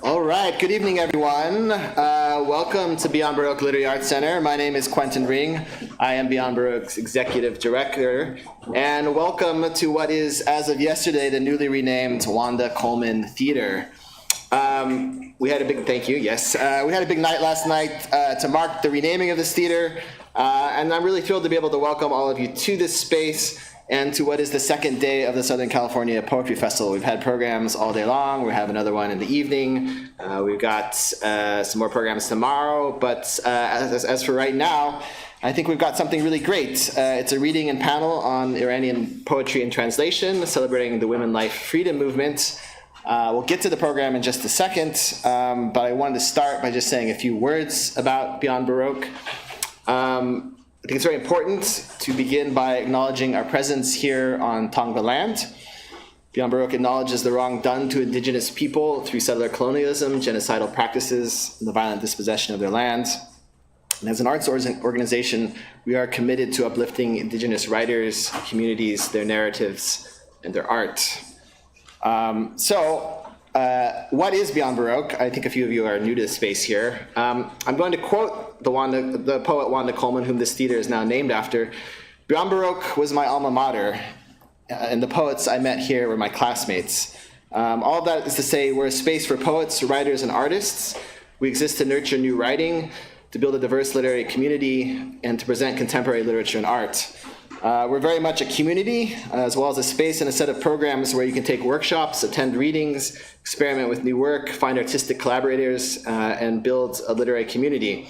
All right, good evening, everyone. Welcome to Beyond Baroque Literary Arts Center. My name is Quentin Ring. I am Beyond Baroque's Executive Director. And welcome to what is, as of yesterday, the newly renamed Wanda Coleman Theater. We had a big, thank you, yes. We had a big night last night to mark the renaming of this theater. And I'm really thrilled to be able to welcome all of you to this space and to what is the second day of the Southern California Poetry Festival. We've had programs all day long. We have another one in the evening. We've got some more programs tomorrow. But as for right now, I think we've got something really great. It's a reading and panel on Iranian poetry and translation, celebrating the women life freedom movement. We'll get to the program in just a second, but I wanted to start by just saying a few words about Beyond Baroque. I think it's very important to begin by acknowledging our presence here on Tongva land. Beyond Baroque acknowledges the wrong done to indigenous people through settler colonialism, genocidal practices, and the violent dispossession of their land. And as an arts organization, we are committed to uplifting indigenous writers, communities, their narratives, and their art. What is Beyond Baroque? I think a few of you are new to the space here. I'm going to quote the poet Wanda Coleman, whom this theater is now named after. Beyond Baroque was my alma mater, and the poets I met here were my classmates. All of that is to say, we're a space for poets, writers, and artists. We exist to nurture new writing, to build a diverse literary community, and to present contemporary literature and art. We're very much a community, as well as a space and a set of programs where you can take workshops, attend readings, experiment with new work, find artistic collaborators, and build a literary community.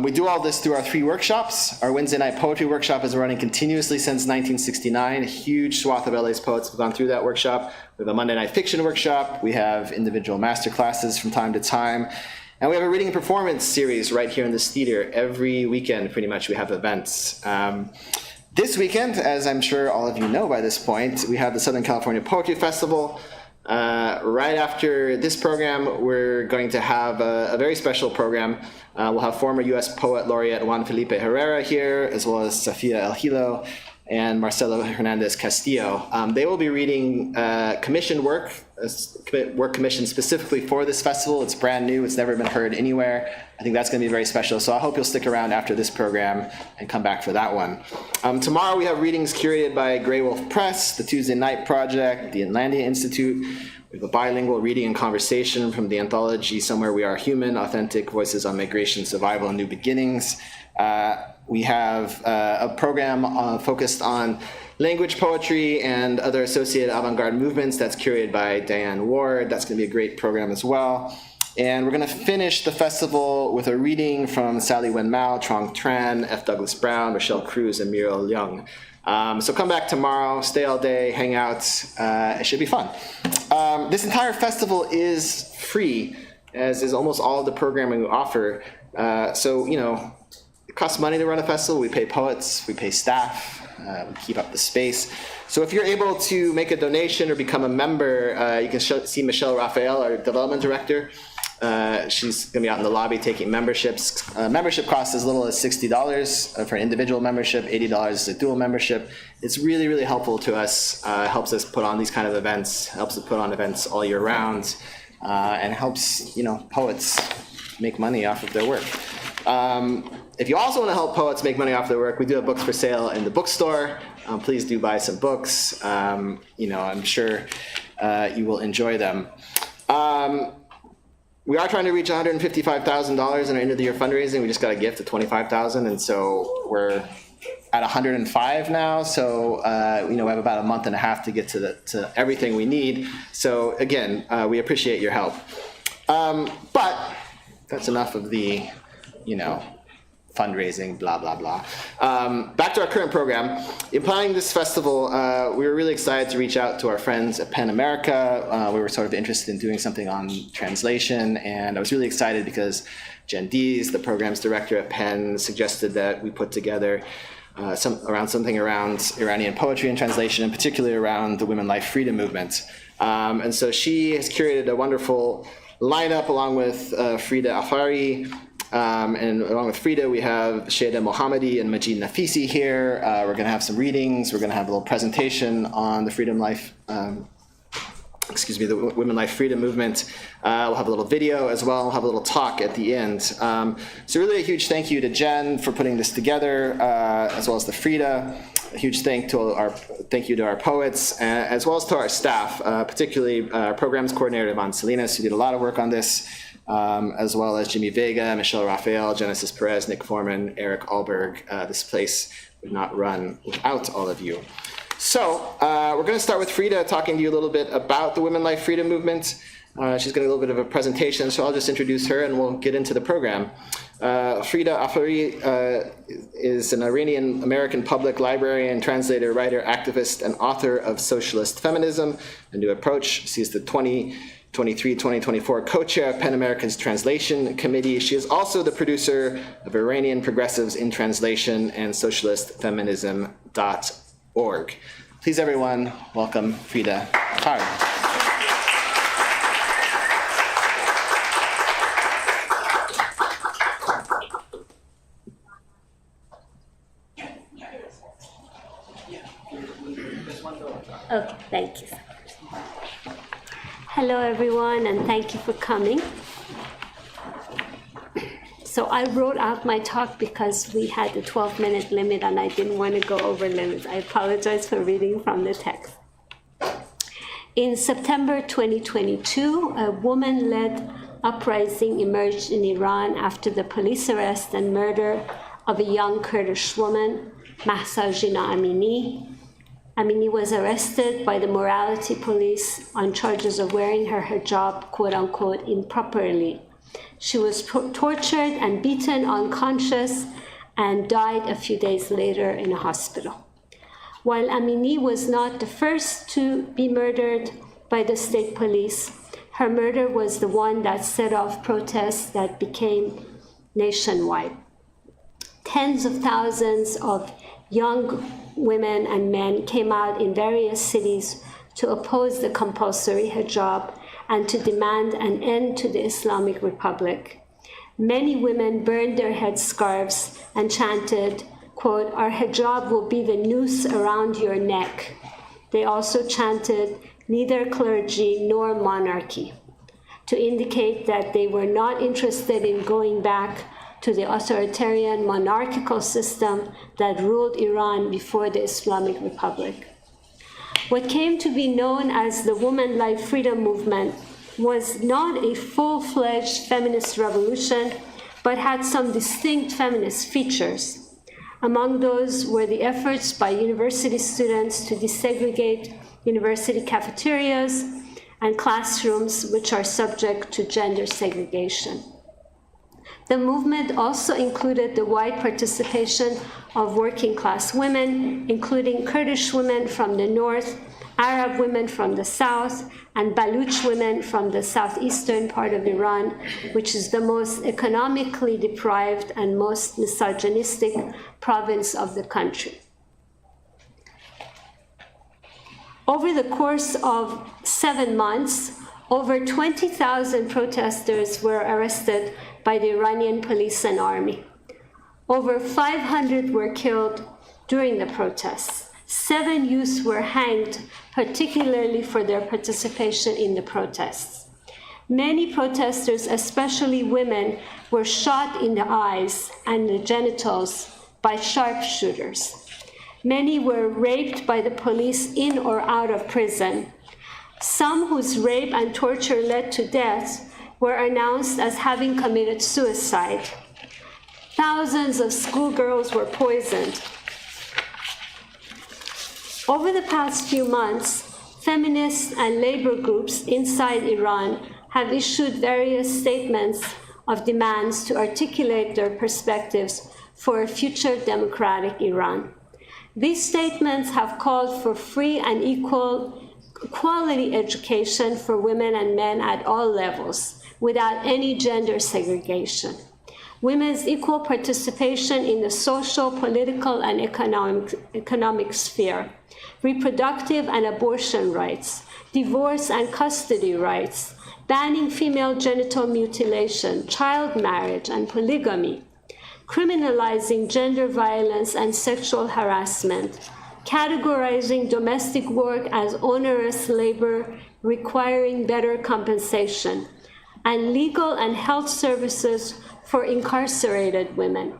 We do all this through our 3 workshops. Our Wednesday night poetry workshop is running continuously since 1969. A huge swath of LA's poets have gone through that workshop. We have a Monday night fiction workshop. We have individual master classes from time to time. And we have a reading and performance series right here in this theater. Every weekend, pretty much, we have events. This weekend, as I'm sure all of you know by this point, we have the Southern California Poetry Festival. Right after this program, we're going to have a very special program. We'll have former U.S. Poet Laureate Juan Felipe Herrera here, as well as Safia El Hilo and Marcelo Hernandez Castillo. They will be reading commissioned work commissioned specifically for this festival. It's brand new. It's never been heard anywhere. I think that's going to be very special. So I hope you'll stick around after this program and come back for that one. Tomorrow we have readings curated by Grey Wolf Press, the Tuesday Night Project, the Inlandia Institute. We have a bilingual reading and conversation from the anthology Somewhere We Are Human, Authentic Voices on Migration, Survival, and New Beginnings. We have a program focused on language poetry and other associated avant-garde movements that's curated by Diane Ward. That's going to be a great program as well. And we're going to finish the festival with a reading from Sally Wen Mao, Trong Tran, F. Douglas Brown, Rochelle Cruz, and Muriel Young. So come back tomorrow, stay all day, hang out. It should be fun. This entire festival is free, as is almost all of the programming we offer. It costs money to run a festival. We pay poets, we pay staff, we keep up the space. So if you're able to make a donation or become a member, you can see Michelle Raphael, our development director. She's going to be out in the lobby taking memberships. Membership costs as little as $60 for an individual membership, $80 is a dual membership. It's really, really helpful to us. Helps us put on these kind of events, helps us put on events all year round, and helps poets make money off of their work. If you also want to help poets make money off their work, we do have books for sale in the bookstore. Please do buy some books. I'm sure you will enjoy them. We are trying to reach $155,000 in our end of the year fundraising. We just got a gift of $25,000, and so we're at 105 now. So we have about a month and a half to get to everything we need. So again, we appreciate your help. But that's enough of the fundraising, blah, blah, blah. Back to our current program. In planning this festival, we were really excited to reach out to our friends at PEN America. We were sort of interested in doing something on translation, and I was really excited because Jen Dees, the programs director at PEN, suggested that we put together something around Iranian poetry and translation, and particularly around the women life freedom movement. And so she has curated a wonderful lineup along with Frieda Afary. And along with Frieda, we have Sheida Mohamadi and Majid Naficy here. We're going to have some readings. We're going to have a little presentation on the freedom life the Women Life Freedom Movement. We'll have a little video as well. We'll have a little talk at the end. So really a huge thank you to Jen for putting this together, as well as to Frieda. A huge thank you to our poets, as well as to our staff, particularly our programs coordinator, Yvonne Salinas, who did a lot of work on this, as well as Jimmy Vega, Michelle Raphael, Genesis Perez, Nick Foreman, Eric Alberg. This place would not run without all of you. So we're going to start with Frieda talking to you a little bit about the Women Life Freedom Movement. She's got a little bit of a presentation, so I'll just introduce her and we'll get into the program. Frieda Afary is an Iranian American public librarian, translator, writer, activist, and author of Socialist Feminism, A New Approach. She's the 2023-2024 co-chair of PEN American's Translation Committee. She is also the producer of Iranian Progressives in Translation and socialistfeminism.org. Please, everyone, welcome Frieda Afary. Okay, thank you. Hello, everyone, and thank you for coming. So I wrote out my talk because we had a 12-minute limit, and I didn't want to go over limits. I apologize for reading from the text. In September 2022, a woman-led uprising emerged in Iran after the police arrest and murder of a young Kurdish woman, Mahsa Jina Amini. Amini was arrested by the morality police on charges of wearing her hijab, quote-unquote, improperly. She was tortured and beaten unconscious and died a few days later in a hospital. While Amini was not the first to be murdered by the state police, her murder was the one that set off protests that became nationwide. Tens of thousands of young women and men came out in various cities to oppose the compulsory hijab and to demand an end to the Islamic Republic. Many women burned their headscarves and chanted, quote, "Our hijab will be the noose around your neck." They also chanted, "Neither clergy nor monarchy," to indicate that they were not interested in going back to the authoritarian monarchical system that ruled Iran before the Islamic Republic. What came to be known as the Women Life Freedom Movement was not a full-fledged feminist revolution, but had some distinct feminist features. Among those were the efforts by university students to desegregate university cafeterias and classrooms, which are subject to gender segregation. The movement also included the wide participation of working-class women, including Kurdish women from the north, Arab women from the south, and Baluch women from the southeastern part of Iran, which is the most economically deprived and most misogynistic province of the country. Over the course of 7 months, over 20,000 protesters were arrested by the Iranian police and army. Over 500 were killed during the protests. 7 youths were hanged, particularly for their participation in the protests. Many protesters, especially women, were shot in the eyes and the genitals by sharpshooters. Many were raped by the police in or out of prison. Some whose rape and torture led to death were announced as having committed suicide. Thousands of schoolgirls were poisoned. Over the past few months, feminists and labor groups inside Iran have issued various statements of demands to articulate their perspectives for a future democratic Iran. These statements have called for free and quality education for women and men at all levels, without any gender segregation. Women's equal participation in the social, political, and economic sphere, reproductive and abortion rights, divorce and custody rights, banning female genital mutilation, child marriage, and polygamy, criminalizing gender violence and sexual harassment, categorizing domestic work as onerous labor, requiring better compensation, and legal and health services for incarcerated women.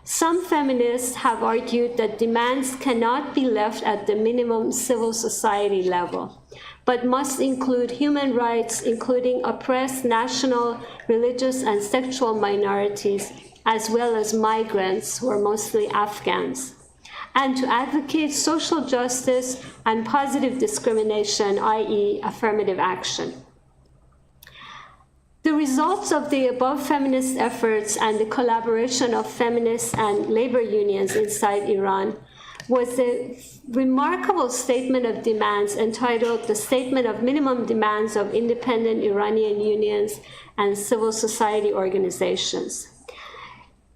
Some feminists have argued that demands cannot be left at the minimum civil society level, but must include human rights, including oppressed national, religious, and sexual minorities, as well as migrants, who are mostly Afghans, and to advocate social justice and positive discrimination, i.e., affirmative action. The results of the above feminist efforts and the collaboration of feminists and labor unions inside Iran was a remarkable statement of demands entitled The Statement of Minimum Demands of Independent Iranian Unions and Civil Society Organizations.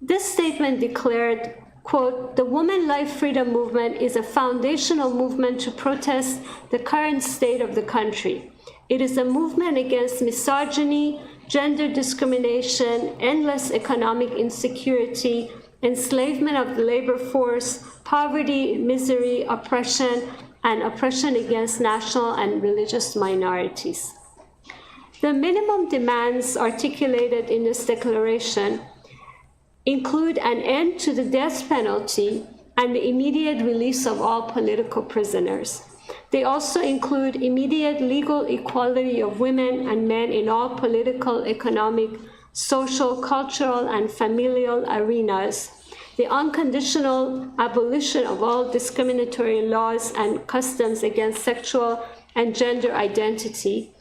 This statement declared, quote, "The woman life freedom movement is a foundational movement to protest the current state of the country. It is a movement against misogyny, gender discrimination, endless economic insecurity, enslavement of the labor force, poverty, misery, oppression, and oppression against national and religious minorities." The minimum demands articulated in this declaration include an end to the death penalty and the immediate release of all political prisoners. They also include immediate legal equality of women and men in all political, economic, social, cultural, and familial arenas, the unconditional abolition of all discriminatory laws and customs against sexual and gender identity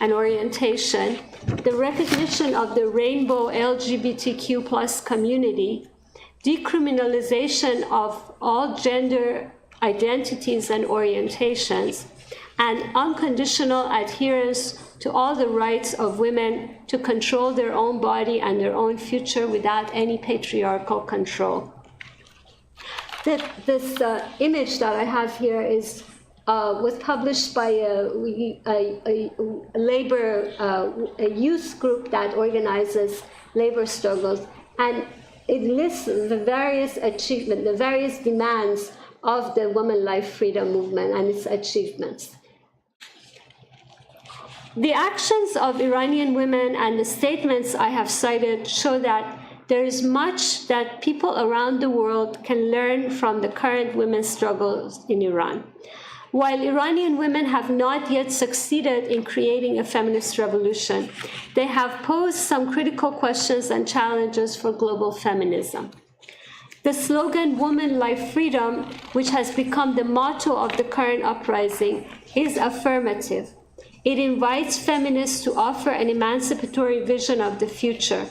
and orientation, the recognition of the rainbow LGBTQ+ community, decriminalization of all gender identities and orientations, and unconditional adherence to all the rights of women to control their own body and their own future without any patriarchal control. This image that I have here was published by a youth group that organizes labor struggles, and it lists the various achievements, the various demands of the woman life freedom movement and its achievements. The actions of Iranian women and the statements I have cited show that there is much that people around the world can learn from the current women's struggles in Iran. While Iranian women have not yet succeeded in creating a feminist revolution, they have posed some critical questions and challenges for global feminism. The slogan "Woman, Life, Freedom," which has become the motto of the current uprising, is affirmative. It invites feminists to offer an emancipatory vision of the future.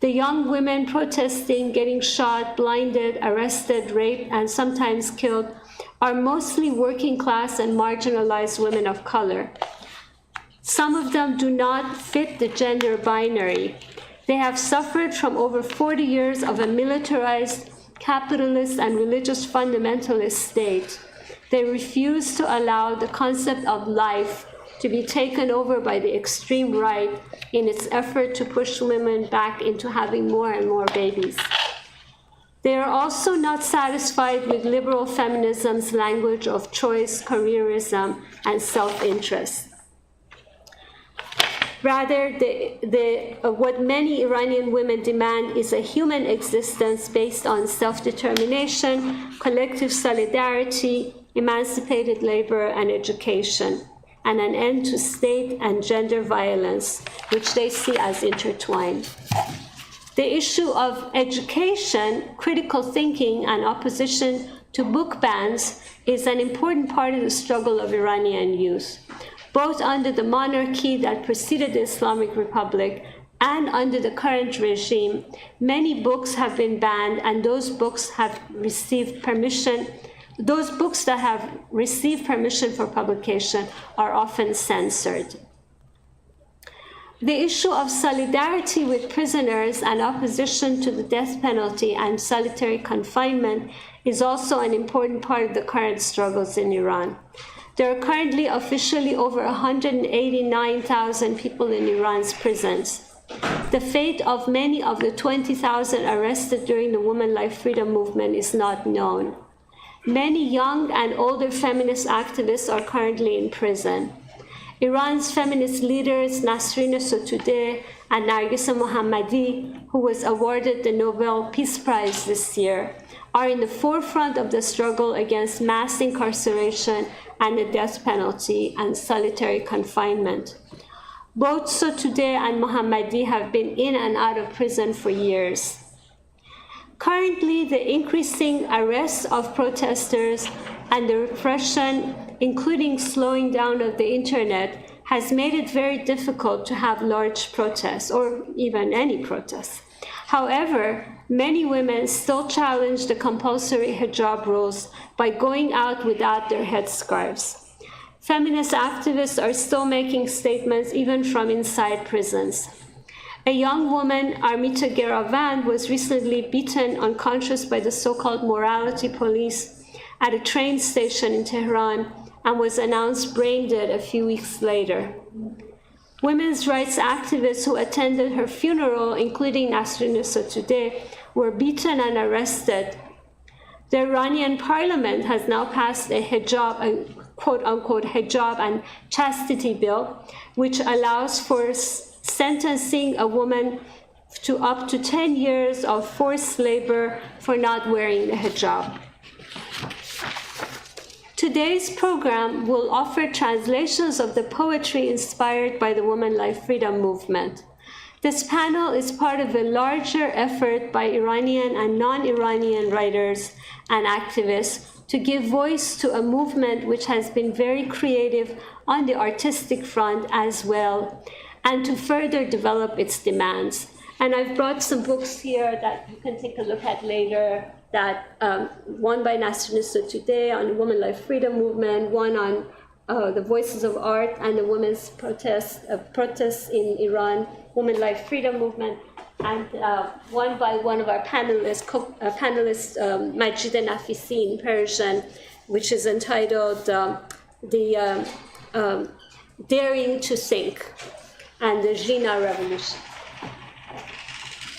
The young women protesting, getting shot, blinded, arrested, raped, and sometimes killed are mostly working class and marginalized women of color. Some of them do not fit the gender binary. They have suffered from over 40 years of a militarized, capitalist, and religious fundamentalist state. They refuse to allow the concept of life to be taken over by the extreme right in its effort to push women back into having more and more babies. They are also not satisfied with liberal feminism's language of choice, careerism, and self-interest. Rather, what many Iranian women demand is a human existence based on self-determination, collective solidarity, emancipated labor, and education, and an end to state and gender violence, which they see as intertwined. The issue of education, critical thinking, and opposition to book bans is an important part of the struggle of Iranian youth. Both under the monarchy that preceded the Islamic Republic and under the current regime, many books have been banned, and those books have received permission. Those books that have received permission for publication are often censored. The issue of solidarity with prisoners and opposition to the death penalty and solitary confinement is also an important part of the current struggles in Iran. There are currently officially over 189,000 people in Iran's prisons. The fate of many of the 20,000 arrested during the Women Life Freedom movement is not known. Many young and older feminist activists are currently in prison. Iran's feminist leaders, Nasrin Sotoudeh and Sheida Mohamadi, who was awarded the Nobel Peace Prize this year, are in the forefront of the struggle against mass incarceration and the death penalty and solitary confinement. Both Sotoudeh and Mohammadi have been in and out of prison for years. Currently, the increasing arrests of protesters and the repression, including slowing down of the internet, has made it very difficult to have large protests or even any protests. However, many women still challenge the compulsory hijab rules by going out without their headscarves. Feminist activists are still making statements even from inside prisons. A young woman, Armita Geravan, was recently beaten unconscious by the so-called morality police at a train station in Tehran and was announced brain dead a few weeks later. Women's rights activists who attended her funeral, including Nasrin Sotoudeh, were beaten and arrested. The Iranian parliament has now passed a quote-unquote hijab and chastity bill, which allows for sentencing a woman to up to 10 years of forced labor for not wearing the hijab. Today's program will offer translations of the poetry inspired by the Women Life Freedom movement. This panel is part of a larger effort by Iranian and non-Iranian writers and activists to give voice to a movement which has been very creative on the artistic front as well, and to further develop its demands. And I've brought some books here that you can take a look at later, that one by Nasrin Sotoudeh on the Women Life Freedom movement, one on the Voices of Art and the women's protests in Iran, Women Life Freedom movement, and one by one of our panelists, Majid Naficy in Persian, which is entitled The Daring to Think and the Jina Revolution.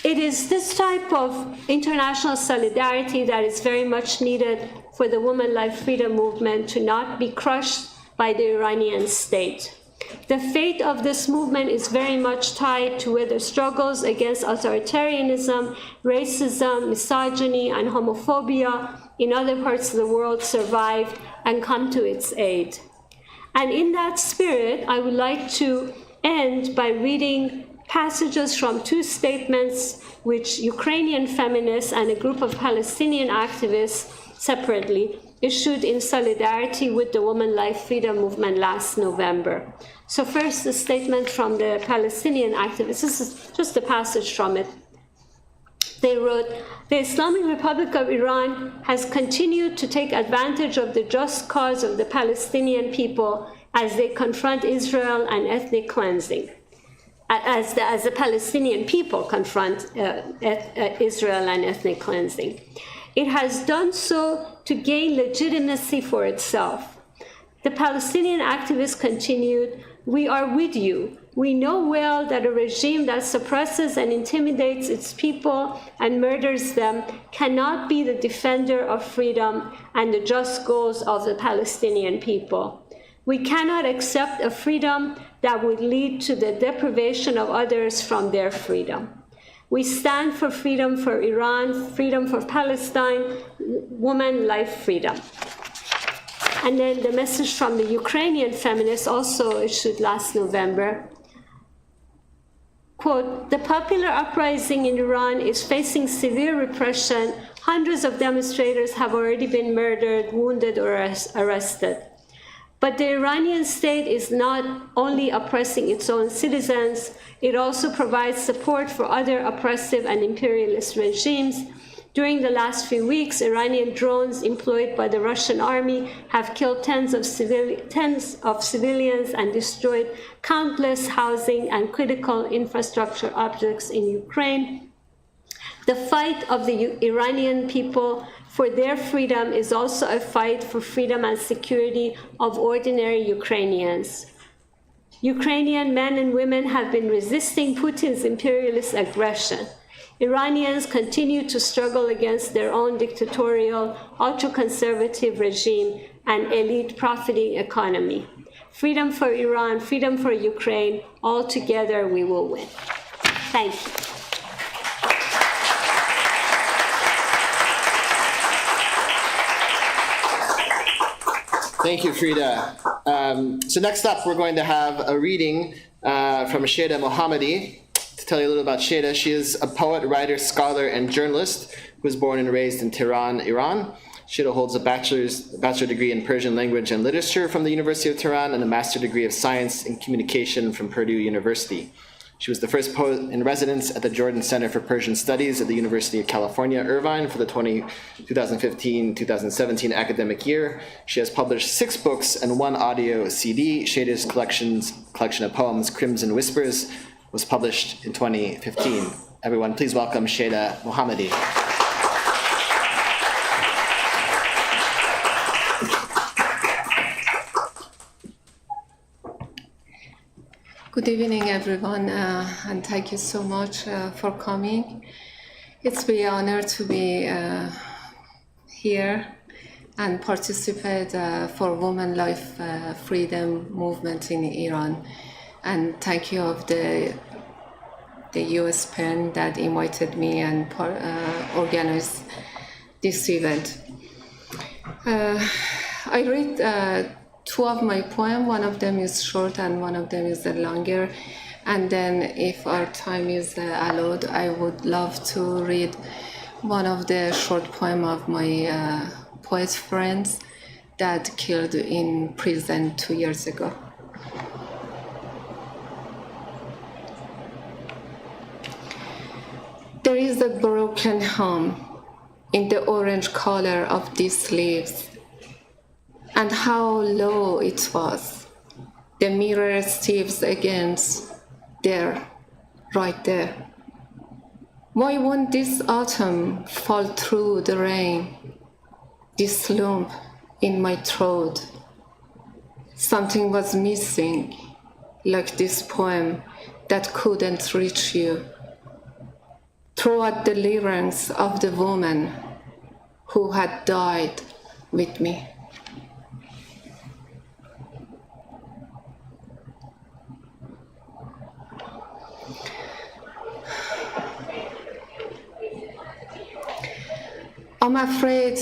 It is this type of international solidarity that is very much needed for the Women Life Freedom movement to not be crushed by the Iranian state. The fate of this movement is very much tied to whether struggles against authoritarianism, racism, misogyny, and homophobia in other parts of the world survive and come to its aid. And in that spirit, I would like to end by reading passages from two statements which Ukrainian feminists and a group of Palestinian activists separately issued in solidarity with the Women Life Freedom movement last November. So first, a statement from the Palestinian activists. This is just a passage from it. They wrote, "The Islamic Republic of Iran has continued to take advantage of the just cause of the Palestinian people as they confront Israel and ethnic cleansing. As the Palestinian people confront Israel and ethnic cleansing. It has done so to gain legitimacy for itself." The Palestinian activists continued, "We are with you. We know well that a regime that suppresses and intimidates its people and murders them cannot be the defender of freedom and the just goals of the Palestinian people. We cannot accept a freedom that would lead to the deprivation of others from their freedom. We stand for freedom for Iran, freedom for Palestine, woman, life, freedom." And then the message from the Ukrainian feminists, also issued last November. Quote, "The popular uprising in Iran is facing severe repression. Hundreds of demonstrators have already been murdered, wounded, or arrested. But the Iranian state is not only oppressing its own citizens, it also provides support for other oppressive and imperialist regimes. During the last few weeks, Iranian drones employed by the Russian army have killed tens of civilians and destroyed countless housing and critical infrastructure objects in Ukraine. The fight of the Iranian people for their freedom is also a fight for freedom and security of ordinary Ukrainians. Ukrainian men and women have been resisting Putin's imperialist aggression. Iranians continue to struggle against their own dictatorial, ultra-conservative regime and elite profiting economy. freedom for Iran, freedom for Ukraine. All together we will win. Thank you. Thank you, Frieda. So next up, we're going to have a reading from Sheida Mohamadi. To tell you a little about Sheida, she is a poet, writer, scholar, and journalist who was born and raised in Tehran, Iran. Sheida holds a bachelor degree in Persian language and literature from the University of Tehran and a master degree of science in communication from Purdue University. She was the first poet in residence at the Jordan Center for Persian Studies at the University of California, Irvine for the 2015-2017 academic year. She has published 6 books and 1 audio CD. Sheida's collection of poems, Crimson Whispers, was published in 2015. Everyone, please welcome Sheida Mohamadi. Good evening, everyone, and thank you so much for coming. It's been an honor to be here and participate for Women Life Freedom Movement in Iran. And thank you of the US PEN that invited me and organized this event. I read 2 of my poems. One of them is short and one of them is longer. And then if our time is allowed, I would love to read one of the short poems of my poet friends that killed in prison 2 years ago. There is a broken home in the orange color of these leaves, and how low it was. The mirror steps against there, right there. Why won't this autumn fall through the rain? This lump in my throat. Something was missing, like this poem that couldn't reach you. Throw at the lyrics of the woman who had died with me. I'm afraid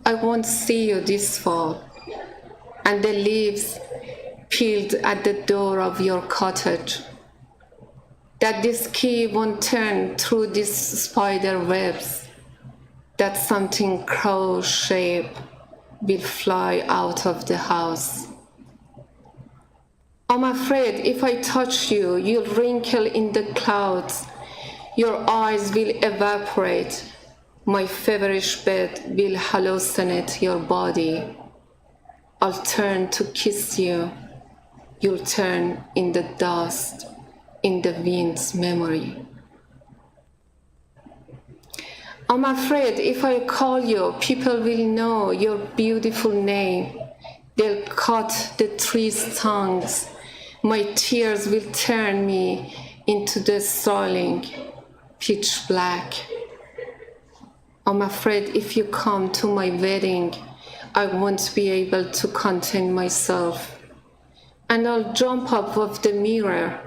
I won't see you this fall, and the leaves peeled at the door of your cottage, that this key won't turn through these spider webs, that something crow-shaped will fly out of the house. I'm afraid if I touch you, you'll wrinkle in the clouds, your eyes will evaporate, my feverish bed will hallucinate your body. I'll turn to kiss you. You'll turn in the dust, in the wind's memory. I'm afraid if I call you, people will know your beautiful name. They'll cut the trees' tongues. My tears will turn me into the soiling, pitch black. I'm afraid if you come to my wedding, I won't be able to contain myself. And I'll jump up of the mirror.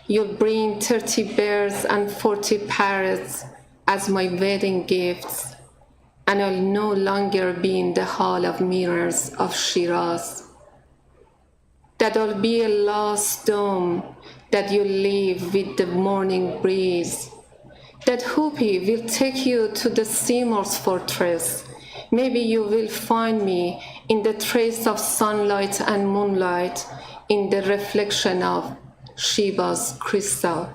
You'll bring 30 bears and 40 parrots as my wedding gifts. And I'll no longer be in the hall of mirrors of Shiraz. That I'll be a lost dome that you leave with the morning breeze. That Hopi will take you to the Seymour's fortress. Maybe you will find me in the trace of sunlight and moonlight, in the reflection of Sheba's crystal.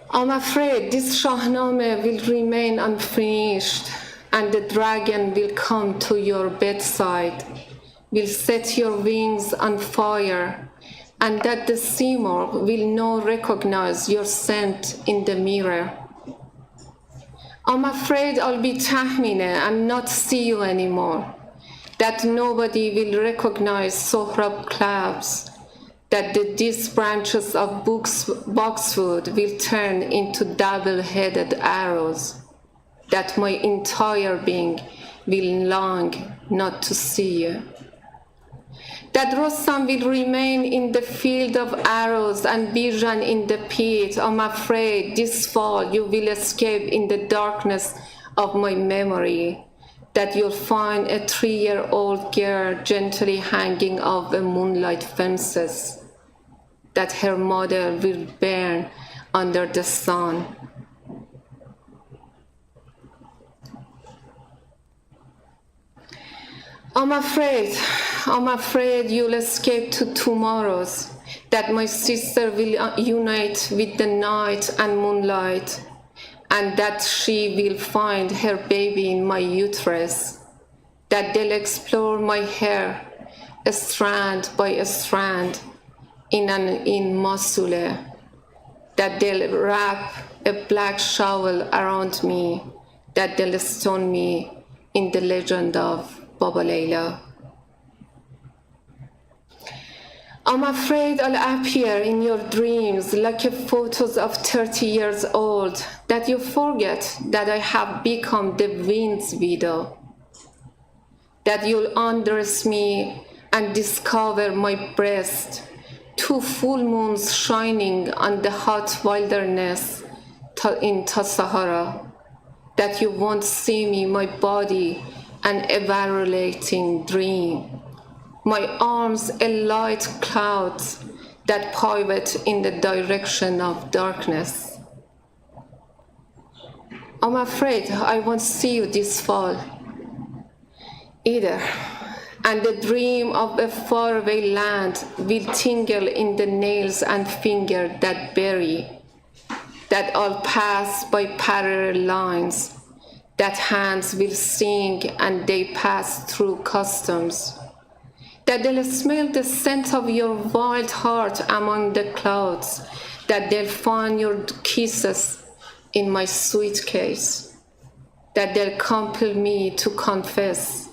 I'm afraid this Shahnameh will remain unfinished, and the dragon will come to your bedside, will set your wings on fire, and that the Seymour will not recognize your scent in the mirror. I'm afraid I'll be Tahmine and not see you anymore, that nobody will recognize Sohrab clouds, that the disc branches of boxwood will turn into double-headed arrows, that my entire being will long not to see you. That Rostam will remain in the field of arrows and Bijan in the pit. I'm afraid this fall you will escape in the darkness of my memory, that you'll find a 3-year-old girl gently hanging off the moonlight fences, that her mother will burn under the sun. I'm afraid you'll escape to tomorrows, that my sister will unite with the night and moonlight, and that she will find her baby in my uterus, that they'll explore my hair, a strand by a strand, in Mosul, that they'll wrap a black shovel around me, that they'll stone me in the legend of Baba Layla. I'm afraid I'll appear in your dreams like a photos of 30 years old, that you forget that I have become the wind's widow, that you'll undress me and discover my breast, 2 full moons shining on the hot wilderness in Sahara, that you won't see me, my body, an evaporating dream, my arms a light cloud that pivot in the direction of darkness. I'm afraid I won't see you this fall either, and the dream of a faraway land will tingle in the nails and fingers that bury, that I'll pass by parallel lines, that hands will sing and they pass through customs, that they'll smell the scent of your wild heart among the clouds, that they'll find your kisses in my suitcase, that they'll compel me to confess,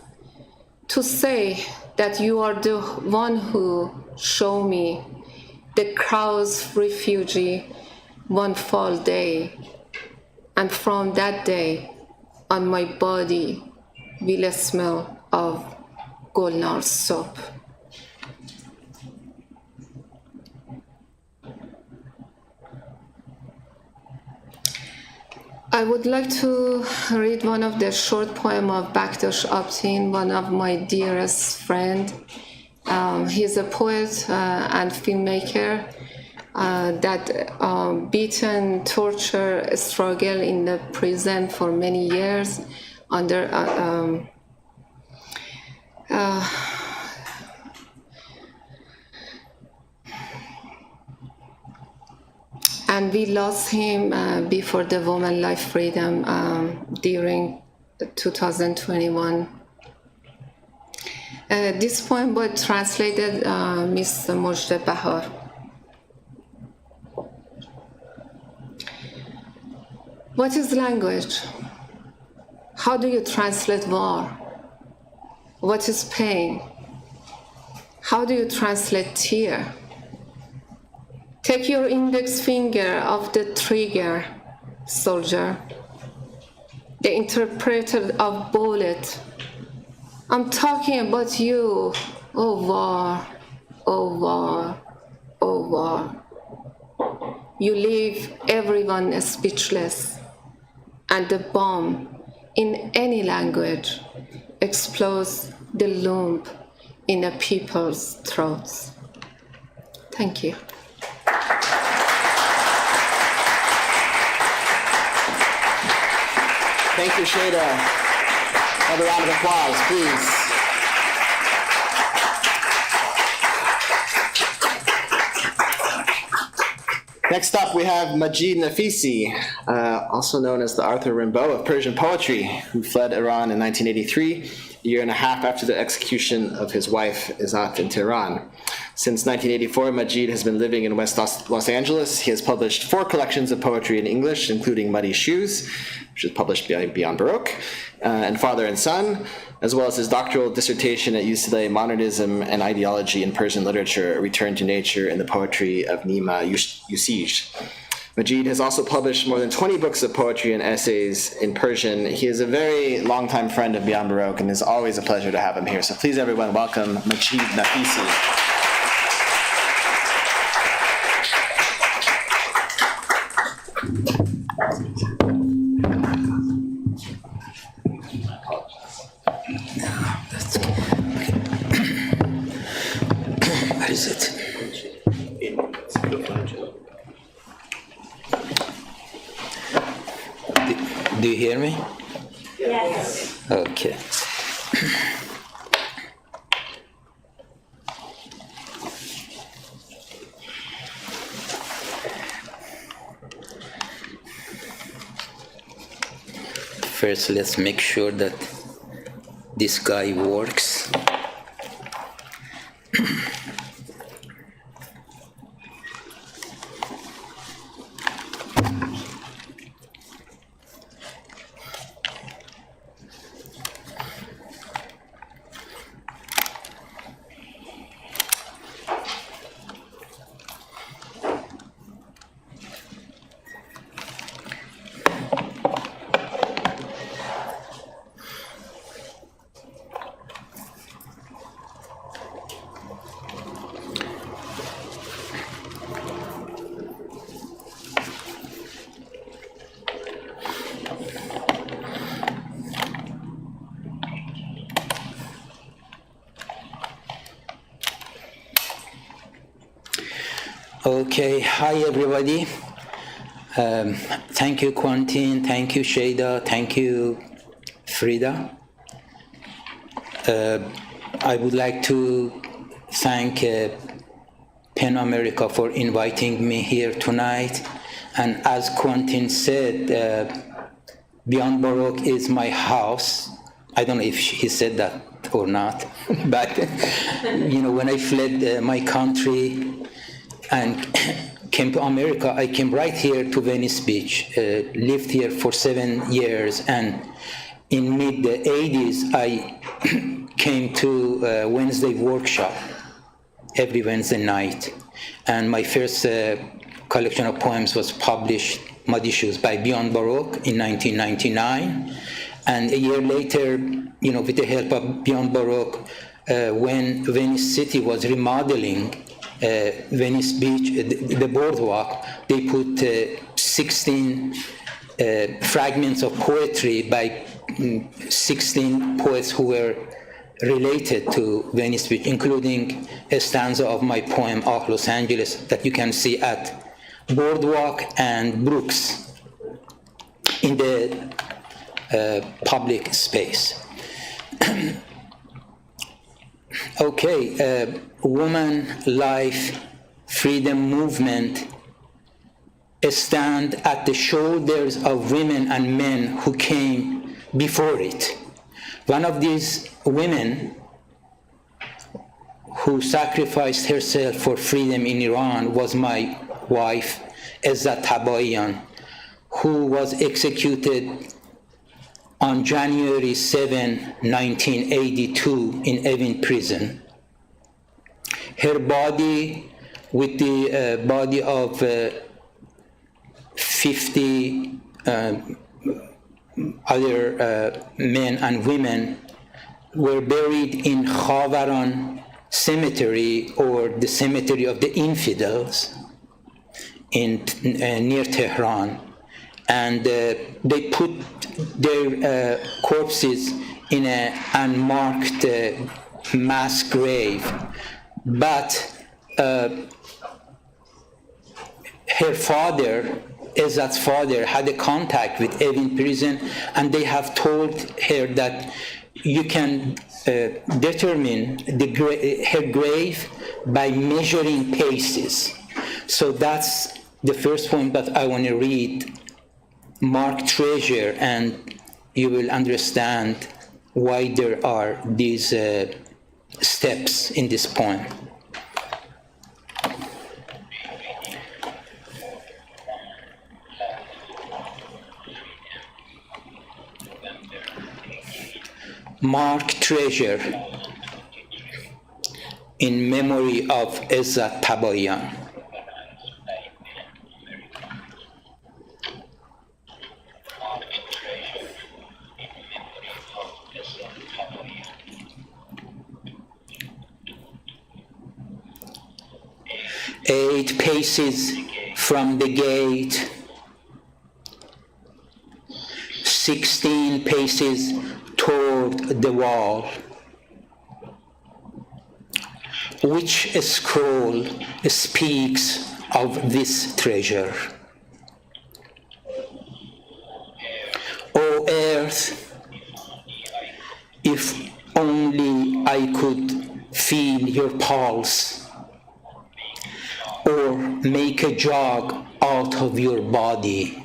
to say that you are the one who showed me the crow's refugee one fall day, and from that day on my body will smell of Golnar soap. I would like to read one of the short poem of Baktash Abtin, one of my dearest friend. He's a poet and filmmaker that beaten, torture, struggle in the prison for many years under and we lost him before the Women Life Freedom during 2021. This poem was translated Miss Majid Bahar. What is language? How do you translate war? What is pain? How do you translate tear? Take your index finger off the trigger, soldier, the interpreter of bullet. I'm talking about you, oh war, oh war, oh war. You leave everyone speechless, and the bomb in any language explodes the lump in a people's throats. Thank you. Thank you, Sheida. Another round of applause, please. Next up, we have Majid Naficy, also known as the Arthur Rimbaud of Persian poetry, who fled Iran in 1983, a year and a half after the execution of his wife, Izzat, in Tehran. Since 1984, Majid has been living in West Los Angeles. He has published 4 collections of poetry in English, including Muddy Shoes, which was published by Beyond Baroque, and Father and Son, as well as his doctoral dissertation at UCLA, Modernism and Ideology in Persian Literature, A Return to Nature in the Poetry of Nima Yusij. Majid has also published more than 20 books of poetry and essays in Persian. He is a very longtime friend of Beyond Baroque, and it's always a pleasure to have him here. So please, everyone, welcome Majid Naficy. Where is it? Do you hear me? Yes. Okay. First, let's make sure that this guy works. Okay, hi everybody. Thank you, Quentin. Thank you, Sheida. Thank you, Frieda. I would like to thank PEN America for inviting me here tonight. And as Quentin said, Beyond Baroque is my house. I don't know if he said that or not, but you know, when I fled my country and came to America, I came right here to Venice Beach, lived here for 7 years, and in mid-80s, I came to Wednesday workshop every Wednesday night, and my first collection of poems was published, Mud Issues, by Beyond Baroque in 1999, and a year later, you know, with the help of Beyond Baroque, when Venice City was remodeling Venice Beach, the boardwalk, they put 16 fragments of poetry by 16 poets who were related to Venice Beach, including a stanza of my poem, "Ah, Los Angeles," that you can see at Boardwalk and Brooks in the public space. Okay, woman, life, freedom movement stand at the shoulders of women and men who came before it. One of these women who sacrificed herself for freedom in Iran was my wife, Izzat Tabaiyan, who was executed on January 7, 1982 in Evin prison. Her body, with the body of 50 other men and women, were buried in Khavaran Cemetery, or the cemetery of the infidels, in near Tehran. And they put their corpses in an unmarked mass grave. But her father, Izzat's father, had a contact with Evin prison, and they have told her that you can determine her grave by measuring paces. So that's the first point that I want to read. Mark treasure, and you will understand why there are these steps in this poem. Mark treasure in memory of Izzat Tabaiyan. 8 paces from the gate, 16 paces toward the wall. Which scroll speaks of this treasure? O earth, if only I could feel your pulse, or make a jog out of your body.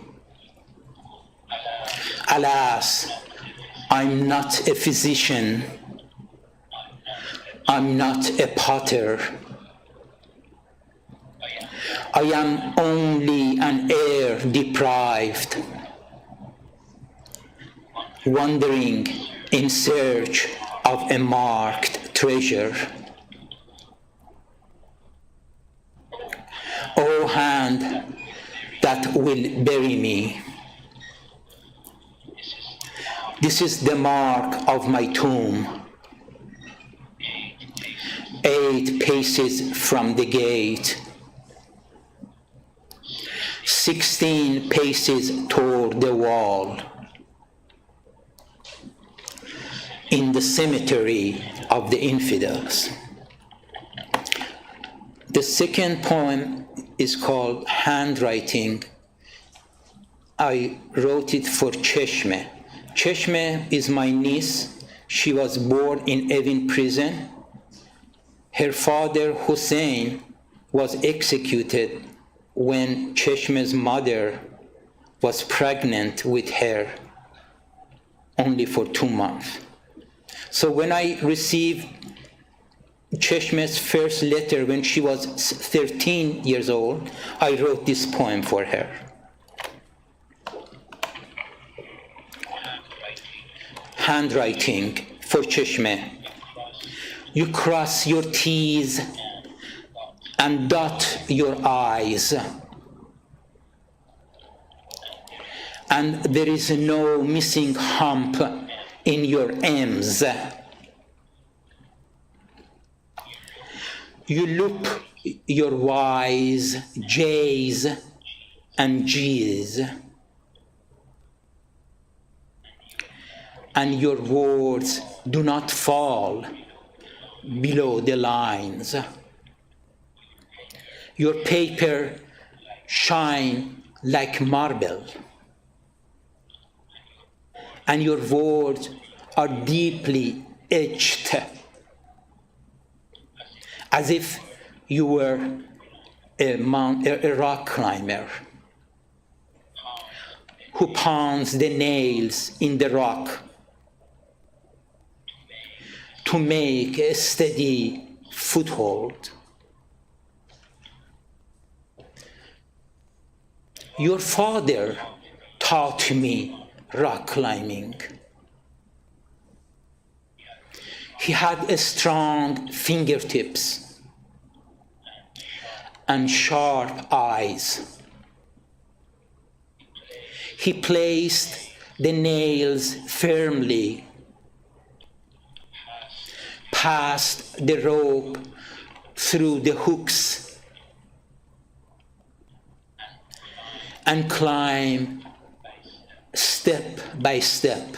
Alas, I'm not a physician. I'm not a potter. I am only an heir deprived, wandering in search of a marked treasure. O hand that will bury me, this is the mark of my tomb. 8 paces from the gate, 16 paces toward the wall, in the cemetery of the infidels. The second poem is called Handwriting. I wrote it for Cheshme. Cheshme is my niece. She was born in Evin prison. Her father, Hussein, was executed when Cheshme's mother was pregnant with her only for 2 months. So when I received Cheshme's first letter when she was 13 years old, I wrote this poem for her. Handwriting for Cheshme. You cross your T's and dot your I's, and there is no missing hump in your M's. You loop your Y's, J's, and G's, and your words do not fall below the lines. Your paper shine like marble, and your words are deeply etched, as if you were a rock climber who pounds the nails in the rock to make a steady foothold. Your father taught me rock climbing. He had strong fingertips and sharp eyes. He placed the nails firmly, passed the rope through the hooks, and climbed step by step.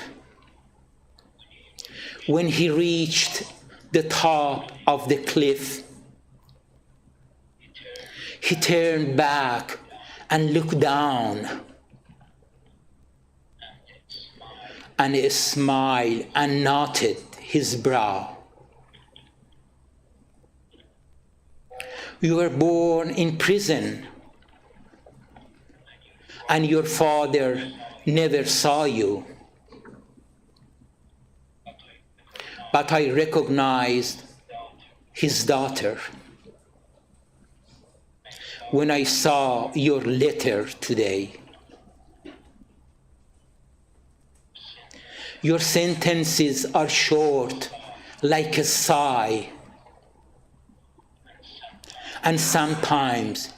When he reached the top of the cliff, he turned back and looked down, and he smiled and knotted his brow. You were born in prison, and your father never saw you. But I recognized his daughter when I saw your letter today. Your sentences are short, like a sigh, and sometimes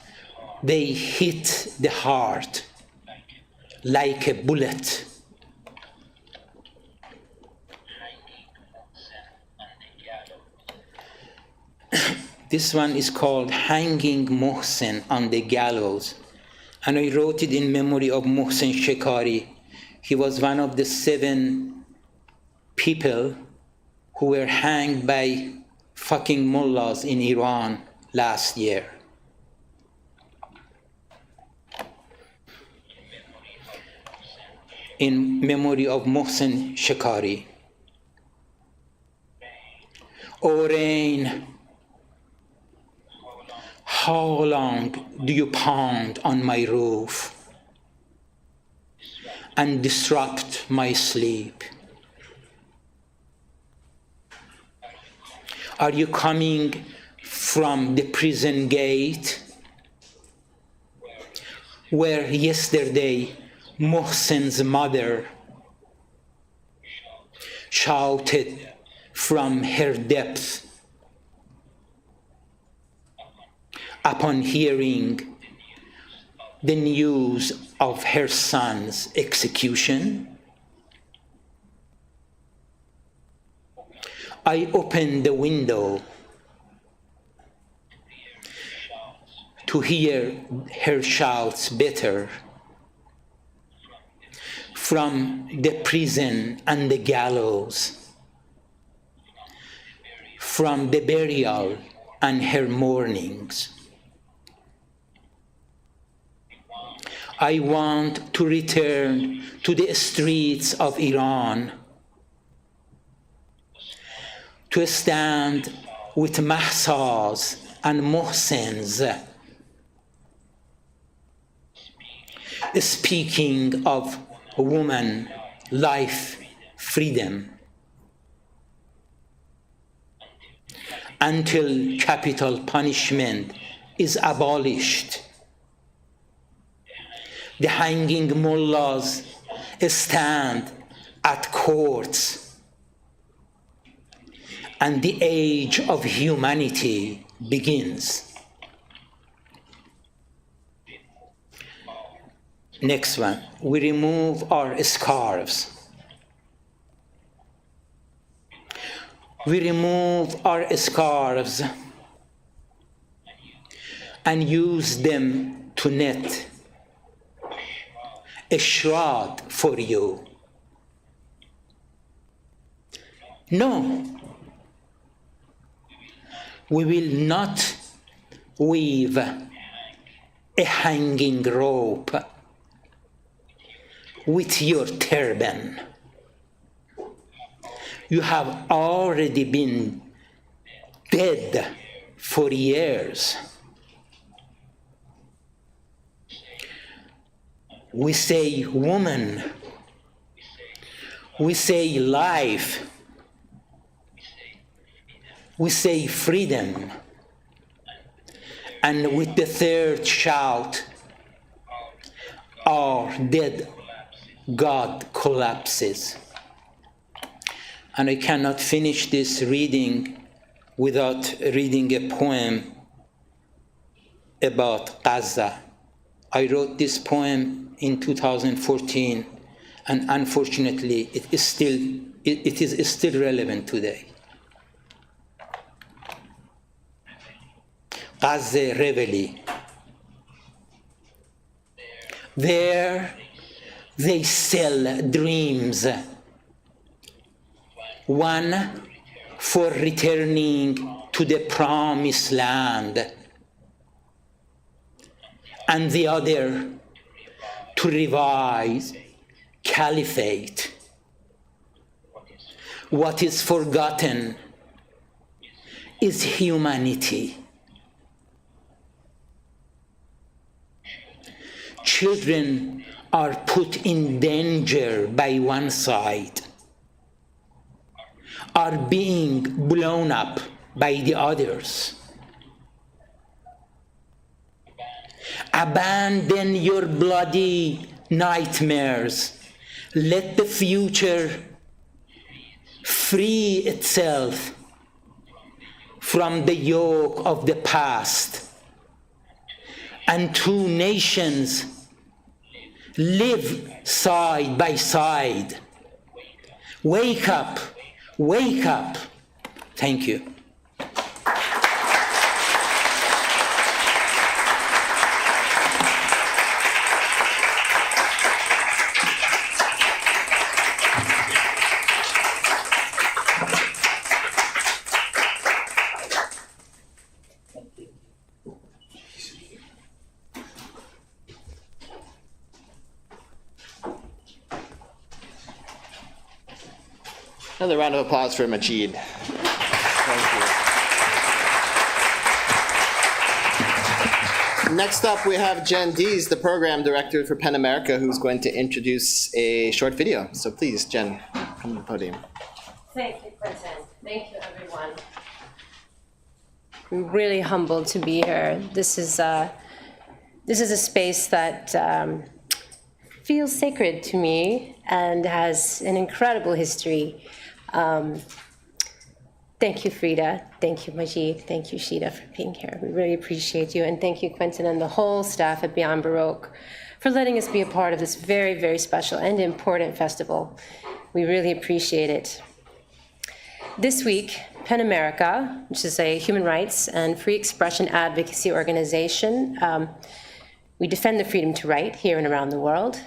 they hit the heart like a bullet. This one is called Hanging Mohsen on the Gallows. And I wrote it in memory of Mohsen Shekari. He was one of the 7 people who were hanged by fucking mullahs in Iran last year. In memory of Mohsen Shekari. O rain, how long do you pound on my roof and disrupt my sleep? Are you coming from the prison gate where yesterday Mohsen's mother shouted from her depth upon hearing the news of her son's execution? I opened the window to hear her shouts better from the prison and the gallows, from the burial and her mournings. I want to return to the streets of Iran, to stand with Mahsas and Mohsens, speaking of woman, life, freedom, until capital punishment is abolished. The hanging mullahs stand at courts, and the age of humanity begins. Next one, we remove our scarves. We remove our scarves and use them to knit a shroud for you. No, we will not weave a hanging rope with your turban. You have already been dead for years. We say woman, we say life, we say freedom, and with the third shout, our dead God collapses. And I cannot finish this reading without reading a poem about Gaza. I wrote this poem in 2014, and unfortunately, it is still relevant today. Gaza Reveille. There they sell dreams, one for returning to the promised land, and the other to revise caliphate. What is forgotten is humanity. Children are put in danger by one side, are being blown up by the others. Abandon your bloody nightmares. Let the future free itself from the yoke of the past, and two nations live side by side. Wake up, wake up. Thank you. Another round of applause for Majid. Thank you. Next up, we have Jen Dees, the program director for PEN America, who's going to introduce a short video. So please, Jen, come to the podium. Thank you, Quentin. Thank you, everyone. I'm really humbled to be here. This is a space that feels sacred to me and has an incredible history. Thank you, Frieda. Thank you, Majid. Thank you, Sheida, for being here. We really appreciate you. And thank you, Quentin, and the whole staff at Beyond Baroque for letting us be a part of this very, very special and important festival. We really appreciate it. This week, PEN America, which is a human rights and free expression advocacy organization, we defend the freedom to write here and around the world.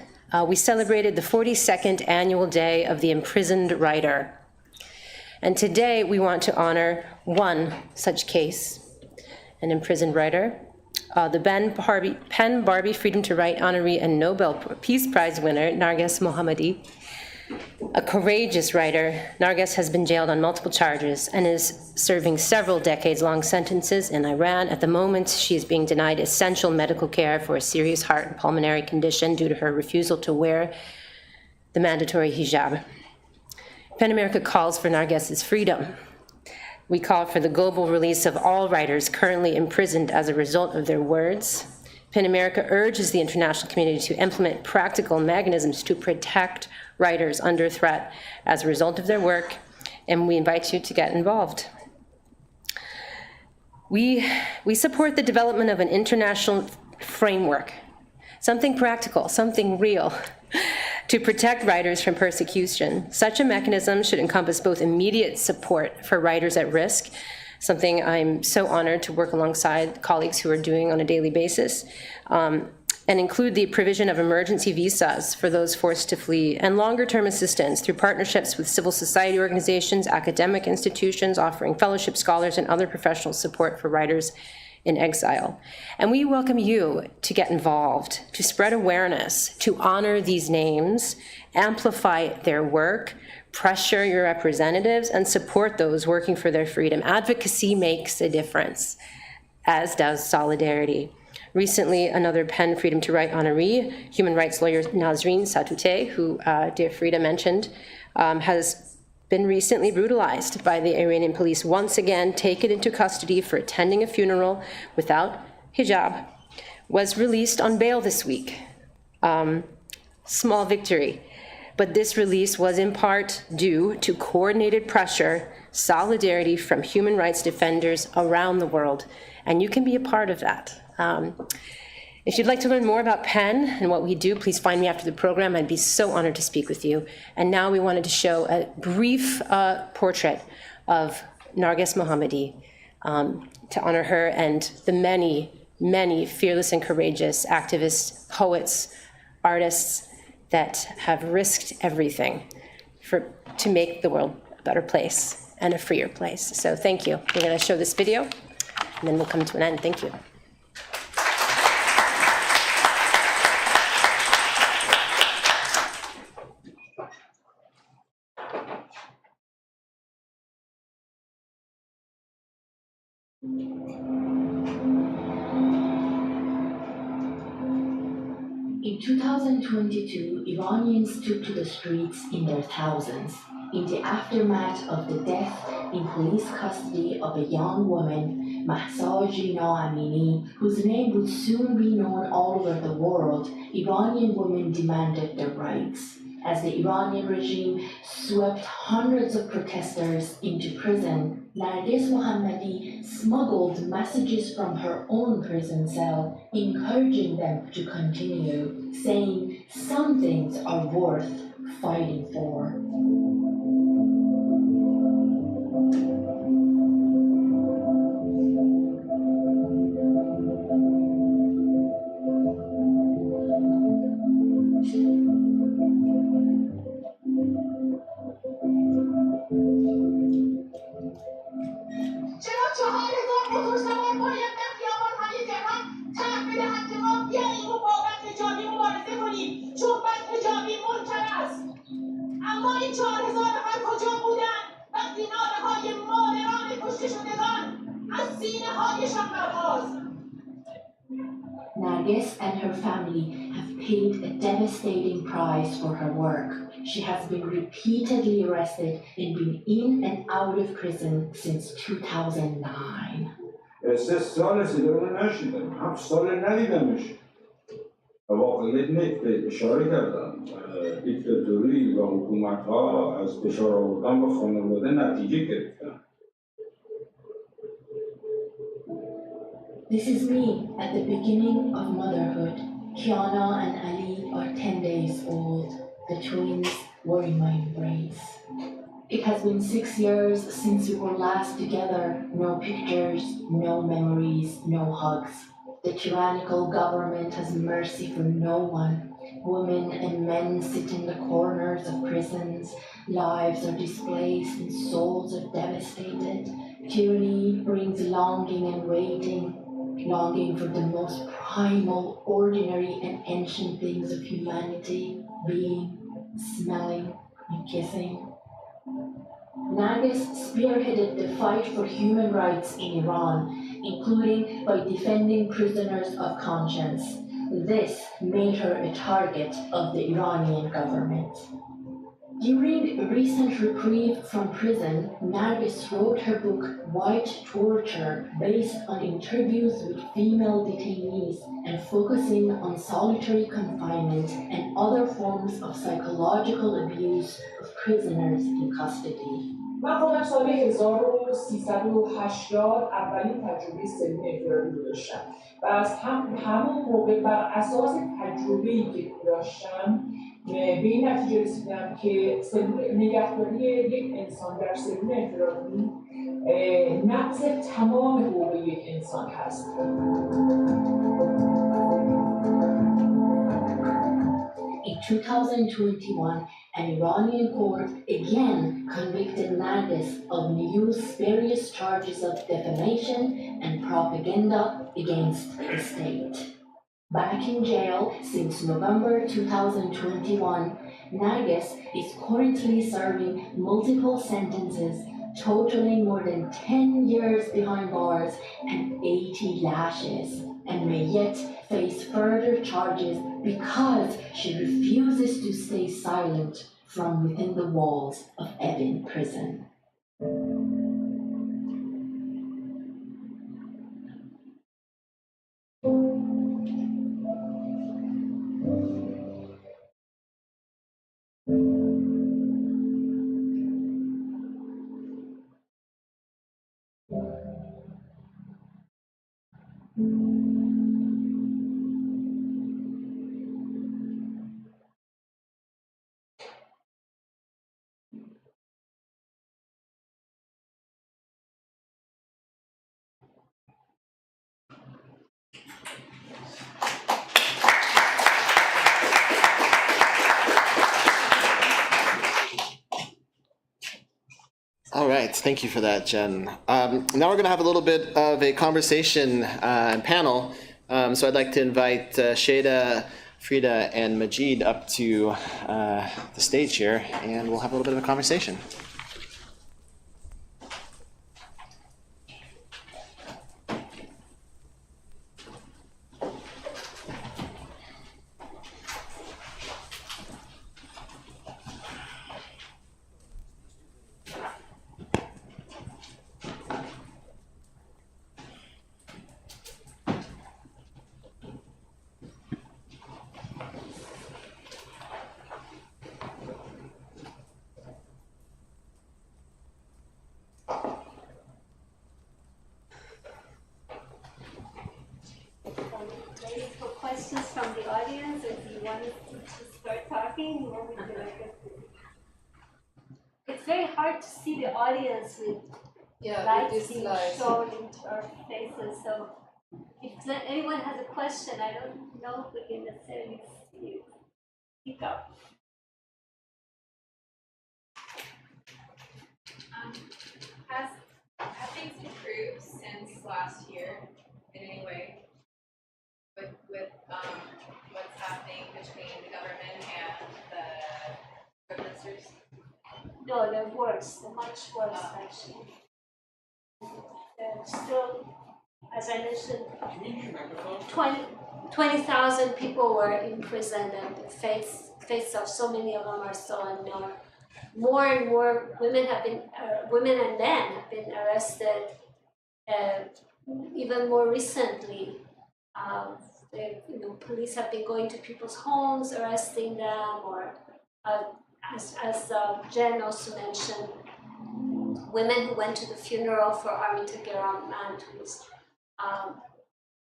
We celebrated the 42nd annual day of the imprisoned writer. And today we want to honor one such case, an imprisoned writer, the PEN Barbie Freedom to Write honoree and Nobel Peace Prize winner, Narges Mohamadi. A courageous writer, Narges has been jailed on multiple charges and is serving several decades-long sentences in Iran. At the moment, she is being denied essential medical care for a serious heart and pulmonary condition due to her refusal to wear the mandatory hijab. PEN America calls for Narges's freedom. We call for the global release of all writers currently imprisoned as a result of their words. PEN America urges the international community to implement practical mechanisms to protect writers under threat as a result of their work, and we invite you to get involved. We support the development of an international framework, something practical, something real, to protect writers from persecution. Such a mechanism should encompass both immediate support for writers at risk, something I'm so honored to work alongside colleagues who are doing on a daily basis, and include the provision of emergency visas for those forced to flee, and longer-term assistance through partnerships with civil society organizations, academic institutions, offering fellowship scholars and other professional support for writers in exile. And we welcome you to get involved, to spread awareness, to honor these names, amplify their work, pressure your representatives, and support those working for their freedom. Advocacy makes a difference, as does solidarity. Recently, another PEN Freedom to Write honoree, human rights lawyer Nazreen Satouteh, who dear Frieda mentioned, has been recently brutalized by the Iranian police, once again taken into custody for attending a funeral without hijab, was released on bail this week. Small victory. But this release was in part due to coordinated pressure, solidarity from human rights defenders around the world. And you can be a part of that. If you'd like to learn more about PEN and what we do, please find me after the program. I'd be so honored to speak with you. And now we wanted to show a brief portrait of Narges Mohamadi to honor her and the many, many fearless and courageous activists, poets, artists that have risked everything to make the world a better place and a freer place. So thank you. We're going to show this video, and then we'll come to an end. Thank you. In 2022, Iranians took to the streets in their thousands in the aftermath of the death in police custody of a young woman, Mahsa Jina Amini, whose name would soon be known all over the world. Iranian women demanded their rights. As the Iranian regime swept hundreds of protesters into prison, Narges Mohamadi smuggled messages from her own prison cell, encouraging them to continue, saying some things are worth fighting for. اما این 4000 نفر کجا بودن؟ زینارهای مادران کشته شدگان از سینه‌هایشان برخاست. Nargis and her family have paid a devastating price for her work. She has been repeatedly arrested and been in and out of prison since 2009. 3 سال صدامو نشیدم، 7 سال ندیدمش. واقعیت نکته اشاره کردم. دیکتاتوری و حکومت‌ها از فشار آوردن به خانواده نتیجه گرفتن. This is me at the beginning of motherhood. Kiana and Ali are 10 days old. The twins were in my embrace. It has been 6 years since we were last together. No pictures, no memories, no hugs. The tyrannical government has mercy for no one. Women and men sit in the corners of prisons. Lives are displaced and souls are devastated. Tyranny brings longing and waiting. Longing for the most primal, ordinary, and ancient things of humanity, being, smelling, and kissing. Nargis spearheaded the fight for human rights in Iran, including by defending prisoners of conscience. This made her a target of the Iranian government. During a recent reprieve from prison, Nargis wrote her book White Torture, based on interviews with female detainees and focusing on solitary confinement and other forms of psychological abuse of prisoners in custody. من خودم سال 1380 اولین تجربه سلول انفرادی رو داشتم و از همون موقع بر اساس تجربه‌ای که داشتم به این نتیجه رسیدم که نگهداری یک انسان در سلول انفرادی نقض تمام حقوق یک انسان هست. In 2021, an Iranian court again convicted Nargis of new spurious charges of defamation and propaganda against the state. Back in jail since November 2021, Nargis is currently serving multiple sentences totaling more than 10 years behind bars and 80 lashes, and may yet face further charges because she refuses to stay silent from within the walls of Evin prison. All right, thank you for that, Jen. Now we're going to have a little bit of a conversation and panel. So I'd like to invite Sheida, Frieda, and Majid up to the stage here, and we'll have a little bit of a conversation. Questions from the audience, if you wanted to start talking, you want me to like it. It's very hard to see the audience with lights being shown into our faces. So if anyone has a question, I don't know if we can necessarily see you. Speak up. Have things improved since last year in any way? With what's happening between the government and the protesters? No, they're worse. They're much worse, actually. They're still, as I mentioned, 20,000 people were in prison, and the fates of so many of them are so unknown. More and more women and men have been arrested. Even more recently, police have been going to people's homes, arresting them, or as Jen also mentioned, women who went to the funeral for Army Tegeran man who was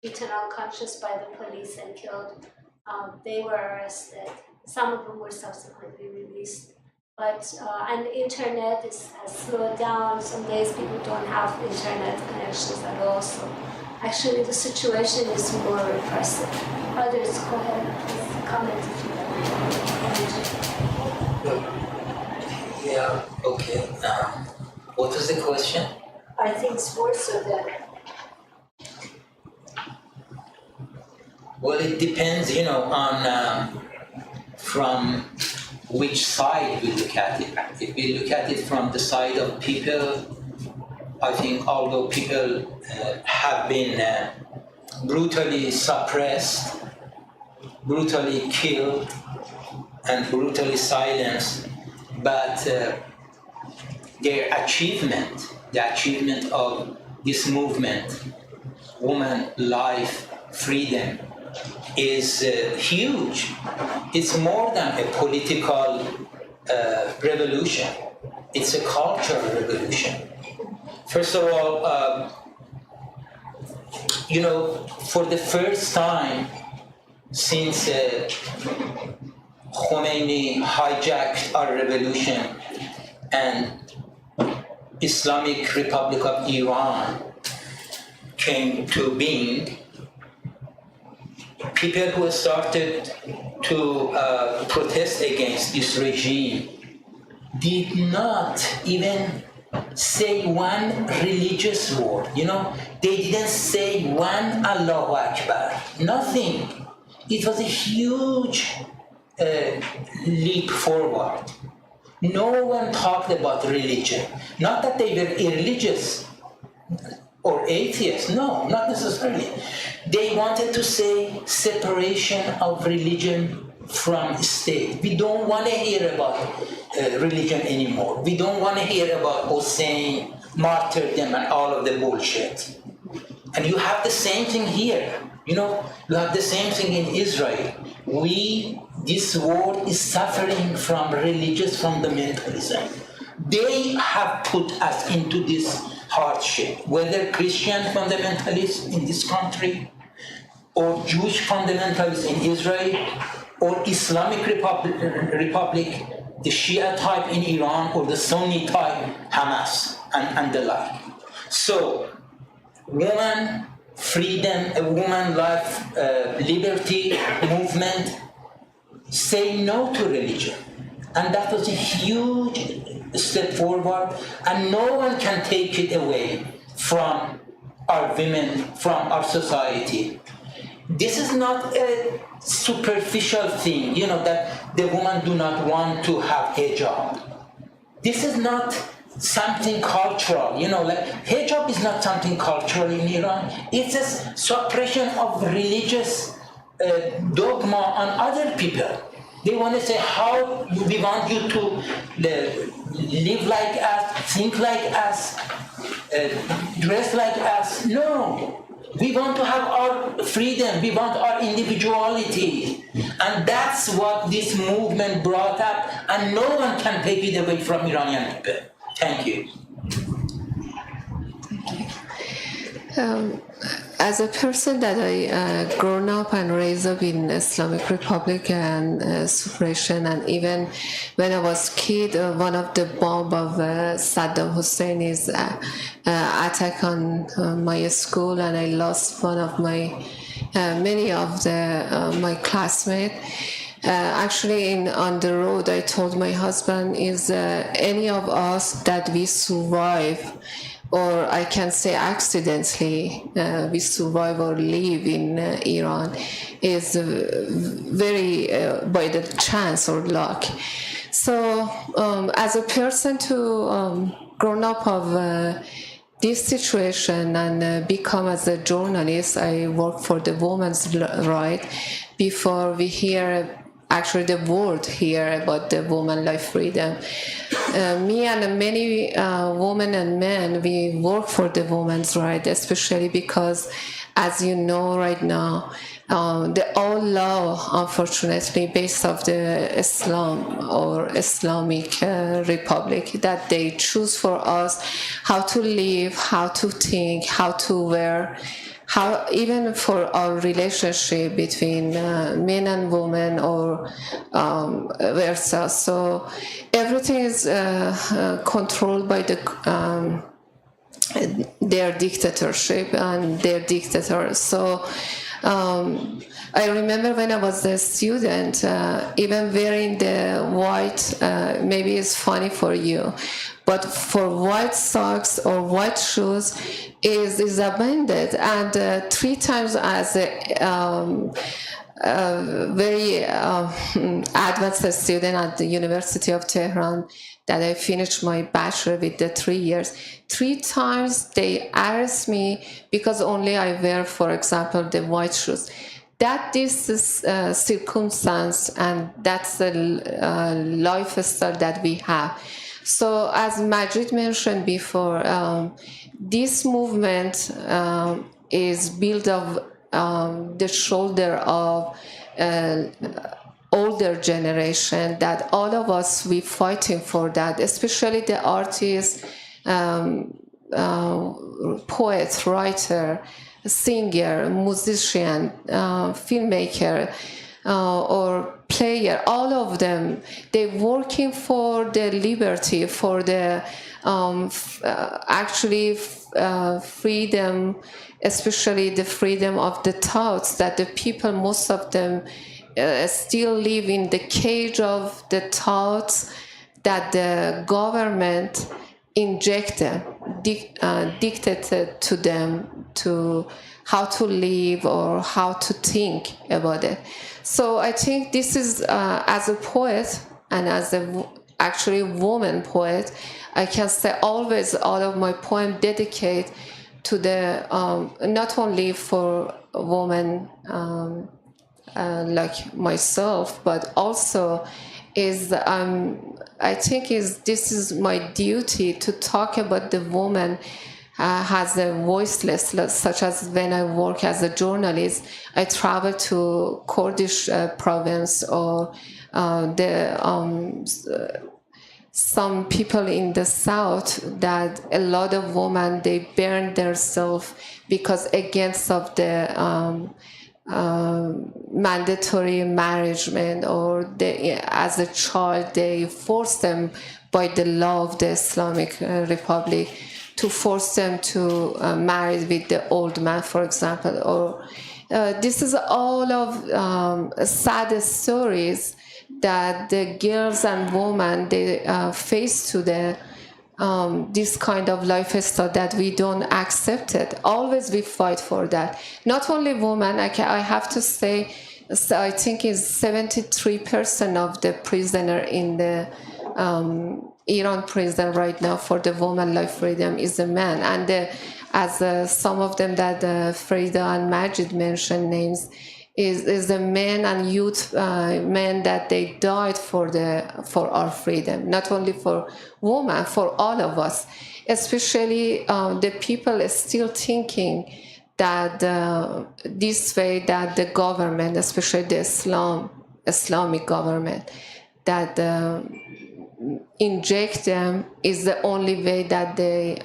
beaten unconscious by the police and killed. They were arrested. Some of them were subsequently released. But and the internet has slowed down. Some days people don't have internet connections at all. So actually the situation is more repressive. Others, go ahead, please comment if you have. Yeah, okay. What was the question? I think it's worse or better. Well, it depends, on from which side we look at it. If we look at it from the side of people, I think although people have been brutally suppressed, brutally killed, and brutally silenced, but their achievement, the achievement of this movement, woman, life, freedom, is huge. It's more than a political revolution. It's a cultural revolution. First of all, for the first time since Khomeini hijacked our revolution and Islamic Republic of Iran came to being, people who started to protest against this regime did not even say one religious word. They didn't say one Allahu Akbar, nothing. It was a huge leap forward. No one talked about religion. Not that they were irreligious or atheists, no, not necessarily. They wanted to say separation of religion from state. We don't want to hear about religion anymore. We don't want to hear about Hussein, martyrdom, and all of the bullshit. And you have the same thing here. You have the same thing in Israel. This world is suffering from religious fundamentalism. They have put us into this hardship, whether Christian fundamentalists in this country, or Jewish fundamentalists in Israel, or Islamic Republic, the Shia type in Iran, or the Sunni type, Hamas, and the like. So, woman freedom, a woman life, liberty movement say no to religion. And that was a huge step forward, and no one can take it away from our women, from our society. This is not a superficial thing, that the women do not want to have hijab. This is not something cultural, like hijab is not something cultural in Iran. It's a suppression of religious dogma on other people. They want to say, how we want you to live like us, think like us, dress like us. No. We want to have our freedom. We want our individuality. And that's what this movement brought up, and no one can take it away from Iranian people. Thank you. As a person that I grown up and raised up in Islamic Republic and suppression, and even when I was kid, one of the bomb of Saddam Hussein's attack on my school, and I lost one of my many of my classmates. Actually, on the road, I told my husband, is any of us that we survive, or I can say accidentally, we survive or live in Iran, is very by the chance or luck. So, as a person to grown up of this situation and become as a journalist, I work for the women's right. Before we hear, actually the world hear about the woman life freedom. Me and many women and men, we work for the women's right, especially because, as you know right now, the old law, unfortunately, based of the Islam or Islamic Republic, that they choose for us how to live, how to think, how to wear, how even for our relationship between men and women or versa. So everything is controlled by their dictatorship and their dictators. So I remember when I was a student, even wearing the white, maybe it's funny for you, but for white socks or white shoes is abandoned. And 3 times as a very advanced student at the University of Tehran, that I finished my bachelor with the 3 years. 3 times they arrest me because only I wear, for example, the white shoes. This is circumstance, and that's the lifestyle that we have. So as Majid mentioned before, this movement is built of the shoulder of older generation, that all of us, we fighting for that, especially the artists, poet, writer, singer, musician, filmmaker, or player, all of them, they're working for the liberty, for the freedom, especially the freedom of the thoughts, that the people, most of them, still live in the cage of the thoughts that the government inject them, dictated to them to how to live or how to think about it. So I think this is, as a poet and as a actually woman poet, I can say always all of my poems dedicate to the, not only for women like myself, but also is I think this is my duty to talk about the woman has a voiceless, such as when I work as a journalist, I travel to Kurdish province or some people in the south, that a lot of women, they burn themselves because against of the mandatory marriage, or as a child they force them by the law of the Islamic Republic to force them to marry with the old man, for example. Or this is all of sad stories that the girls and women, they face to the this kind of lifestyle that we don't accept it. Always we fight for that. Not only women, I have to say, I think it's 73% of the prisoner in the Iran prison right now for the woman life freedom is a man. And as some of them that Frieda and Majid mentioned names, is the men and youth men that they died for our freedom, not only for women, for all of us. Especially the people are still thinking that this way, that the government, especially the Islamic government, that inject them is the only way that they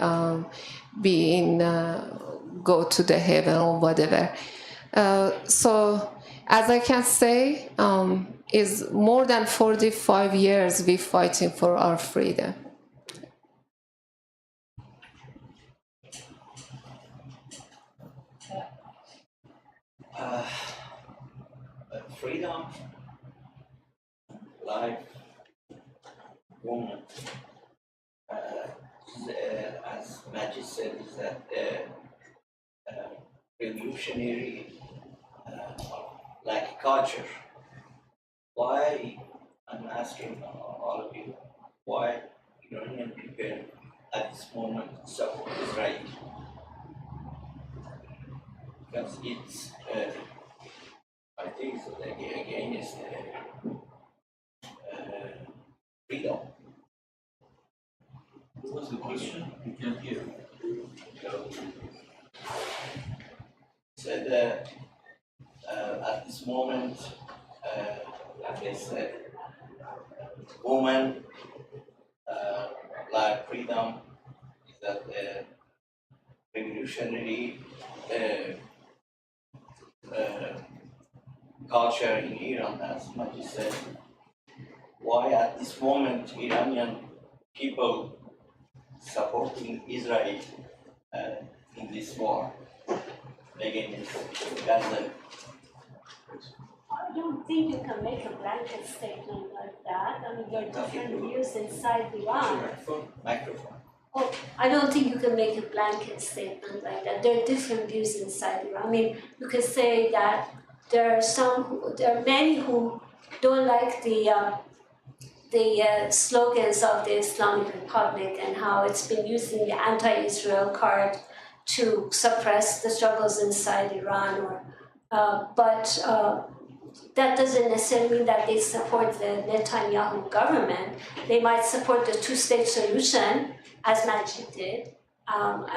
go to the heaven or whatever. So, as I can say, is more than 45 years we fighting for our freedom. Freedom, life, woman, as Majid said, is that revolutionary, like culture. Why, I'm asking all of you, why Iranian people at this moment support Israel. Because it's, I think, it's against freedom. What was the question? You can't hear. Said at this moment, like I said, women like freedom is that revolutionary culture in Iran, as Majid said. Why at this moment Iranian people supporting Israel in this war against Gaza? I don't think you can make a blanket statement like that. I mean, there are different views inside Iran. Microphone. Oh, I don't think you can make a blanket statement like that. There are different views inside Iran. I mean, you could say that there are many who don't like the slogans of the Islamic Republic and how it's been using the anti-Israel card to suppress the struggles inside Iran. But that doesn't necessarily mean that they support the Netanyahu government. They might support the two-state solution, as Majid did.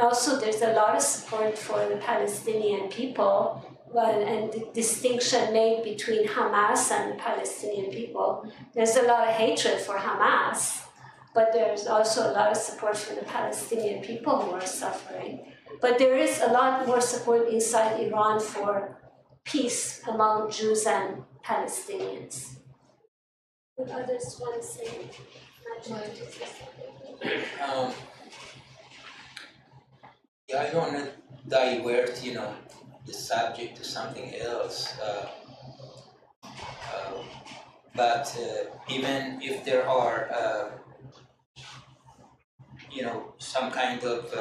Also, there's a lot of support for the Palestinian people, and the distinction made between Hamas and the Palestinian people. There's a lot of hatred for Hamas, but there's also a lot of support for the Palestinian people who are suffering. But there is a lot more support inside Iran for peace among Jews and Palestinians. What others want to say? Yeah, I don't want to divert, the subject to something else. But even if there are, some kind of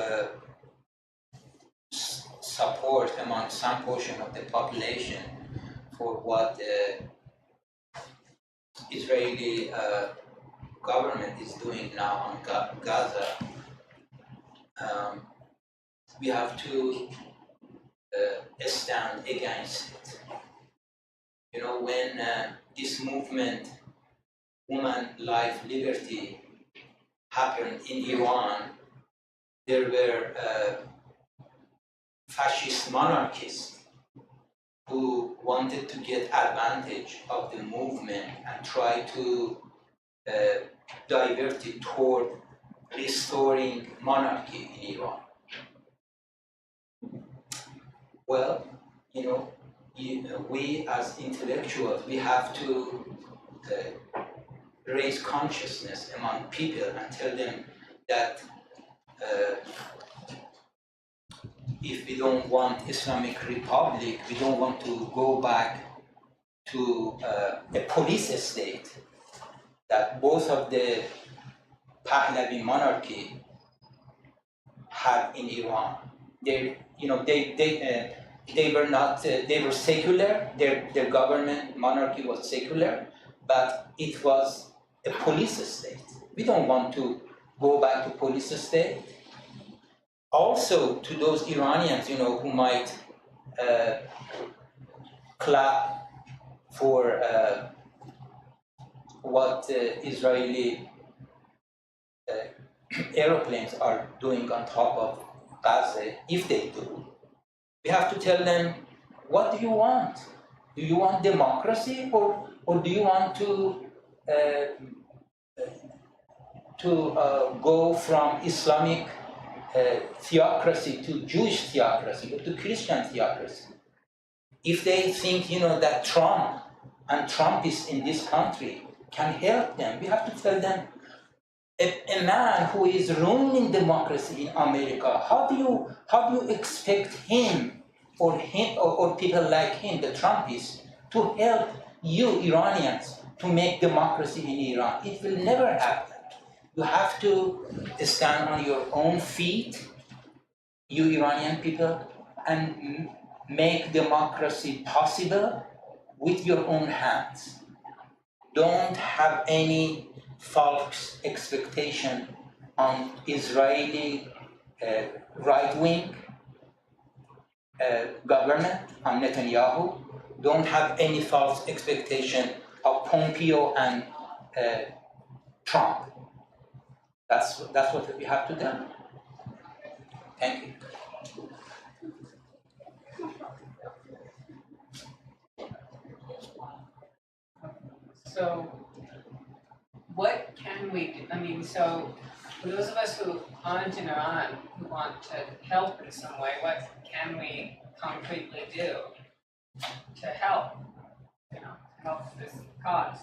support among some portion of the population for what the Israeli government is doing now on Gaza, we have to stand against it. When this movement, Woman, Life, Liberty, happened in Iran, there were fascist monarchists who wanted to get advantage of the movement and try to divert it toward restoring monarchy in Iran. Well, we as intellectuals, we have to raise consciousness among people and tell them that if we don't want Islamic Republic, we don't want to go back to a police state that both of the Pahlavi monarchy had in Iran. They were not. They were secular. Their government monarchy was secular, but it was a police state. We don't want to go back to police state. Also, to those Iranians, who might clap for what Israeli aeroplanes are doing on top of Gaza, if they do, we have to tell them, what do you want? Do you want democracy, or do you want to go from Islamic theocracy to Jewish theocracy or to Christian theocracy? If they think, that Trump and Trumpists in this country can help them, we have to tell them, a man who is ruining democracy in America, how do you expect him or people like him, the Trumpists, to help you Iranians to make democracy in Iran? It will never happen. You have to stand on your own feet, you Iranian people, and make democracy possible with your own hands. Don't have any false expectation on Israeli right-wing government, on Netanyahu. Don't have any false expectation of Pompeo and Trump. That's what we have to do. Thank you. So, what can we do? I mean, so for those of us who aren't in Iran, who want to help in some way, what can we concretely do to help? You know, to help this cause.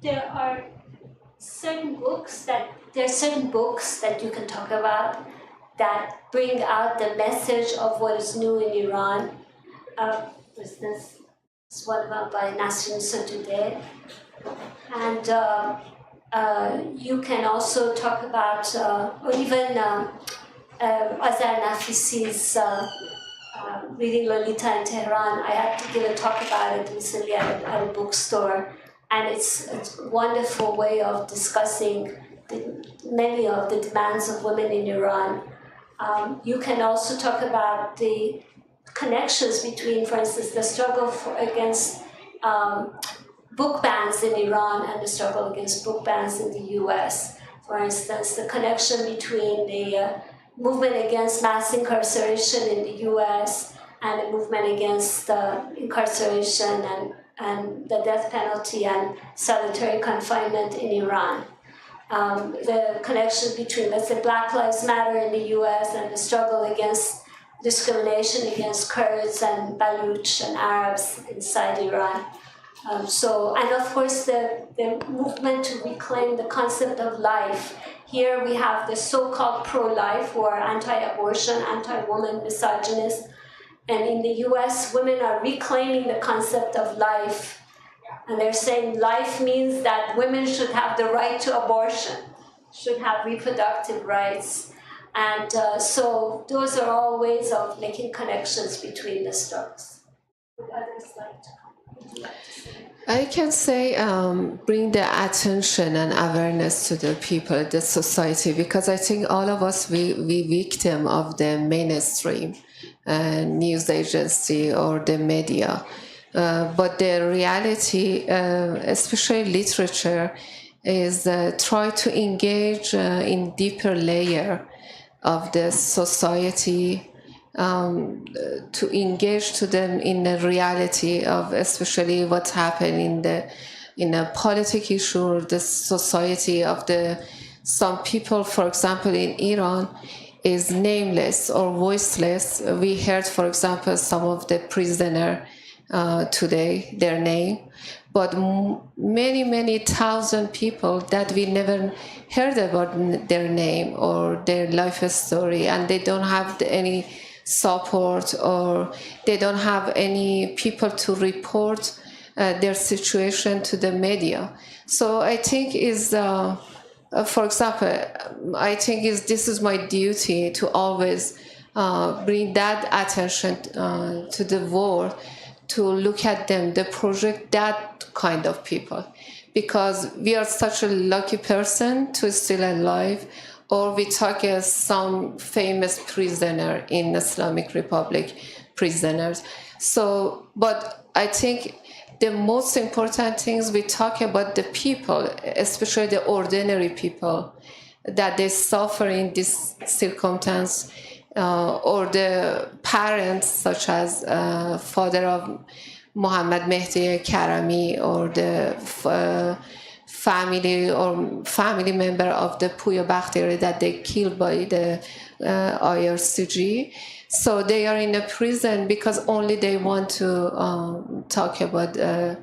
There are certain books that you can talk about that bring out the message of what is new in Iran. For instance, it's one about by Nasrin Sotoudeh. And you can also talk about, or even Majid Naficy's reading Lolita in Tehran. I had to give a talk about it recently at a bookstore. And it's a wonderful way of discussing many of the demands of women in Iran. You can also talk about the connections between, for instance, the struggle against book bans in Iran and the struggle against book bans in the US. For instance, the connection between the movement against mass incarceration in the US and the movement against incarceration and the death penalty and solitary confinement in Iran. The connection between, let's say, Black Lives Matter in the US and the struggle against discrimination against Kurds and Baluch and Arabs inside Iran. And of course, the movement to reclaim the concept of life. Here we have the so-called pro-life, who are anti-abortion, anti-woman, misogynist. And in the US, women are reclaiming the concept of life. And they're saying life means that women should have the right to abortion, should have reproductive rights. And so those are all ways of making connections between the struggles. Would others like to comment? I can say bring the attention and awareness to the people, the society, because I think all of us, we victim of the mainstream news agency or the media. But the reality, especially literature, is try to engage in deeper layer of the society, to engage to them in the reality of especially what's happening in a politic issue or the society of some people, for example, in Iran, is nameless or voiceless. We heard, for example, some of the prisoner today, their name, but many thousand people that we never heard about their name or their life story, and they don't have any support or they don't have any people to report their situation to the media. So I think for example, I think this is my duty to always bring that attention to the world, to look at them, to project that kind of people, because we are such a lucky person to still alive, or we talk as some famous prisoner in Islamic Republic, prisoners. So, but I think the most important things we talk about the people, especially the ordinary people, that they suffer in this circumstance, or the parents, such as father of Mohammad Mehdi Karami, or the family member of the Puya Bakhtiyari that they killed by the IRCG. So they are in a prison because only they want to talk about the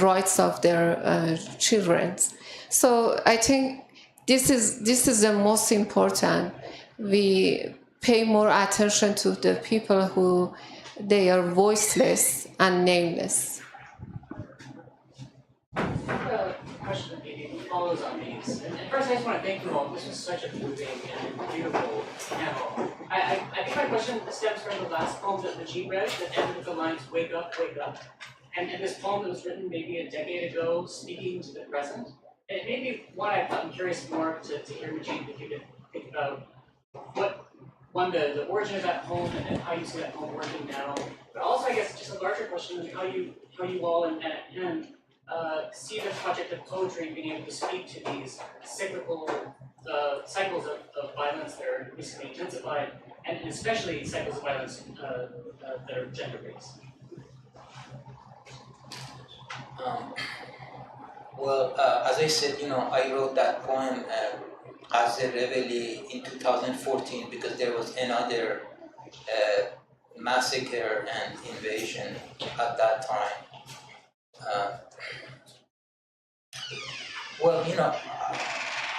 rights of their children. So I think this is the most important. We pay more attention to the people who they are voiceless and nameless. I have a question that maybe follows on these. And first, I just want to thank you all. This was such a moving and beautiful panel. I think my question stems from the last poem that Majid read that ended with the lines, "Wake up, wake up." and this poem that was written maybe a decade ago, speaking to the present. And it made me, one, I'm curious more to hear Majid, if you could think about the origin of that poem and how you see that poem working now. But also, I guess, just a larger question is how you all and see the project of poetry being able to speak to these cyclical cycles of violence that are increasingly intensified, and especially cycles of violence that are gender-based. As I said, I wrote that poem as a reveille in 2014 because there was another massacre and invasion at that time.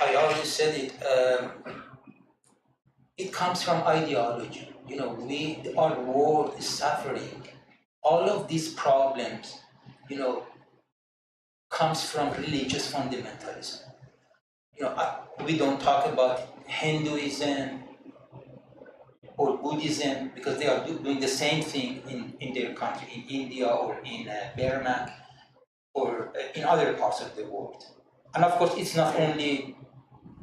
I already said it. It comes from ideology. Our world is suffering. All of these problems, comes from religious fundamentalism. We don't talk about Hinduism or Buddhism because they are doing the same thing in their country, in India or in Burma or in other parts of the world. And of course, it's not only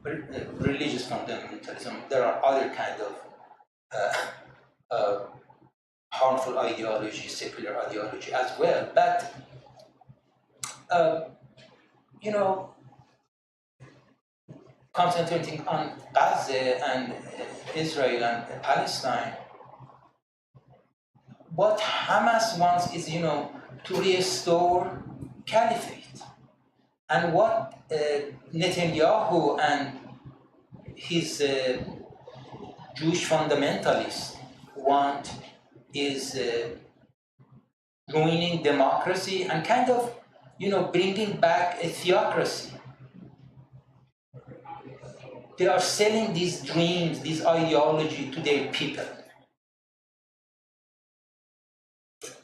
religious fundamentalism. There are other kind of harmful ideology, secular ideology as well. But concentrating on Gaza and Israel and Palestine, what Hamas wants is, to restore caliphate. And what Netanyahu and his Jewish fundamentalists want is ruining democracy and kind of, bringing back a theocracy. They are selling these dreams, this ideology to their people.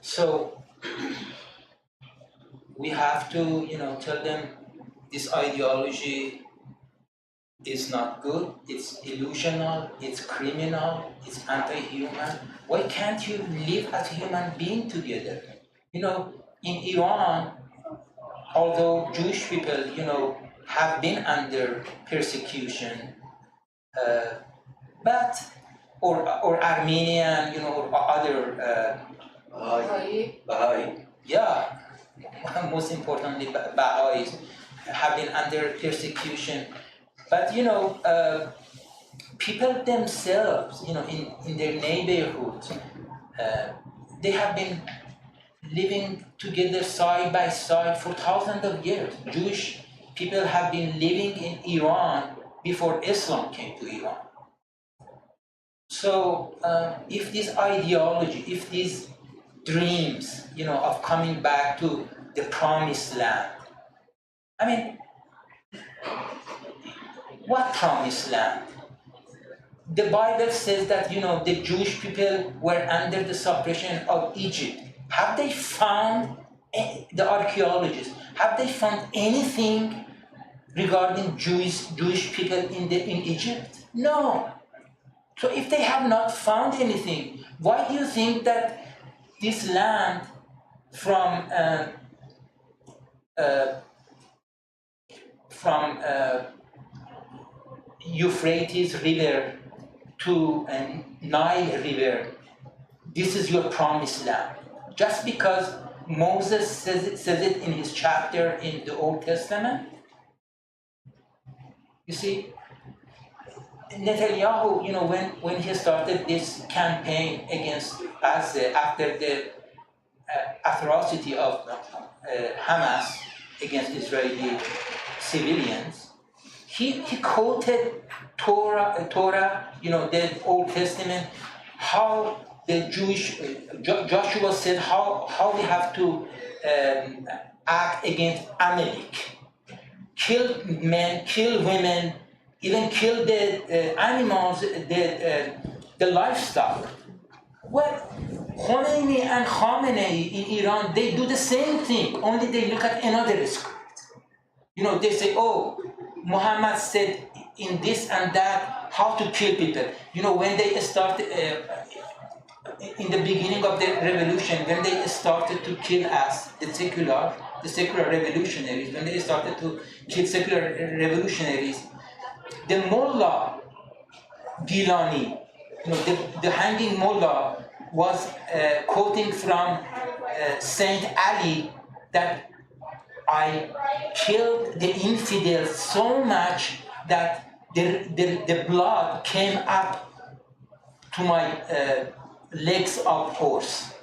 So we have to, tell them this ideology is not good, it's illusional, it's criminal, it's anti-human. Why can't you live as a human being together? In Iran, although Jewish people, have been under persecution, or Armenian, or other Baha'i. Yeah, most importantly, Baha'is have been under persecution. But, people themselves, in their neighborhoods, they have been living together side by side for thousands of years. Jewish people have been living in Iran before Islam came to Iran. So if this ideology, if these dreams, of coming back to the promised land, I mean, what promised land? The Bible says that, the Jewish people were under the suppression of Egypt. Have they found, the archaeologists, have they found anything regarding Jewish people in Egypt? No. So if they have not found anything, why do you think that this land from Euphrates River to Nile River, this is your promised land? Just because Moses says it in his chapter in the Old Testament? You see, Netanyahu, when he started this campaign against Gaza after the atrocity of Hamas against Israeli civilians, he quoted Torah, the Old Testament, how the Jewish, Joshua said how we have to act against Amalek. Kill men, kill women, even kill the animals, the livestock. Well, Khomeini and Khamenei in Iran, they do the same thing, only they look at another script. They say, oh, Muhammad said in this and that how to kill people. When they start in the beginning of the revolution, when they started to kill us, the secular revolutionaries, when they started to kill secular revolutionaries, the mullah Gilani, the hanging mullah, was quoting from Saint Ali that I killed the infidels so much that the blood came up to my legs of horse,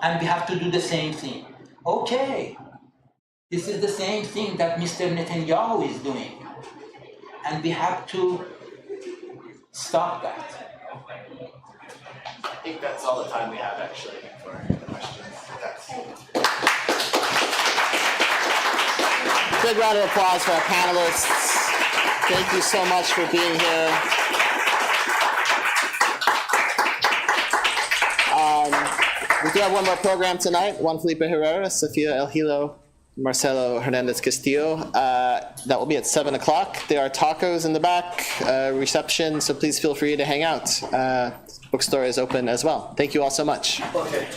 and we have to do the same thing. Okay, this is the same thing that Mr. Netanyahu is doing, and we have to stop that. I think that's all the time we have actually for questions. Big round of applause for our panelists. Thank you so much for being here. We do have one more program tonight. Juan Felipe Herrera, Sofia El Hilo, Marcelo Hernandez Castillo. That will be at 7 o'clock. There are tacos in the back, reception, so please feel free to hang out. Bookstore is open as well. Thank you all so much. Okay.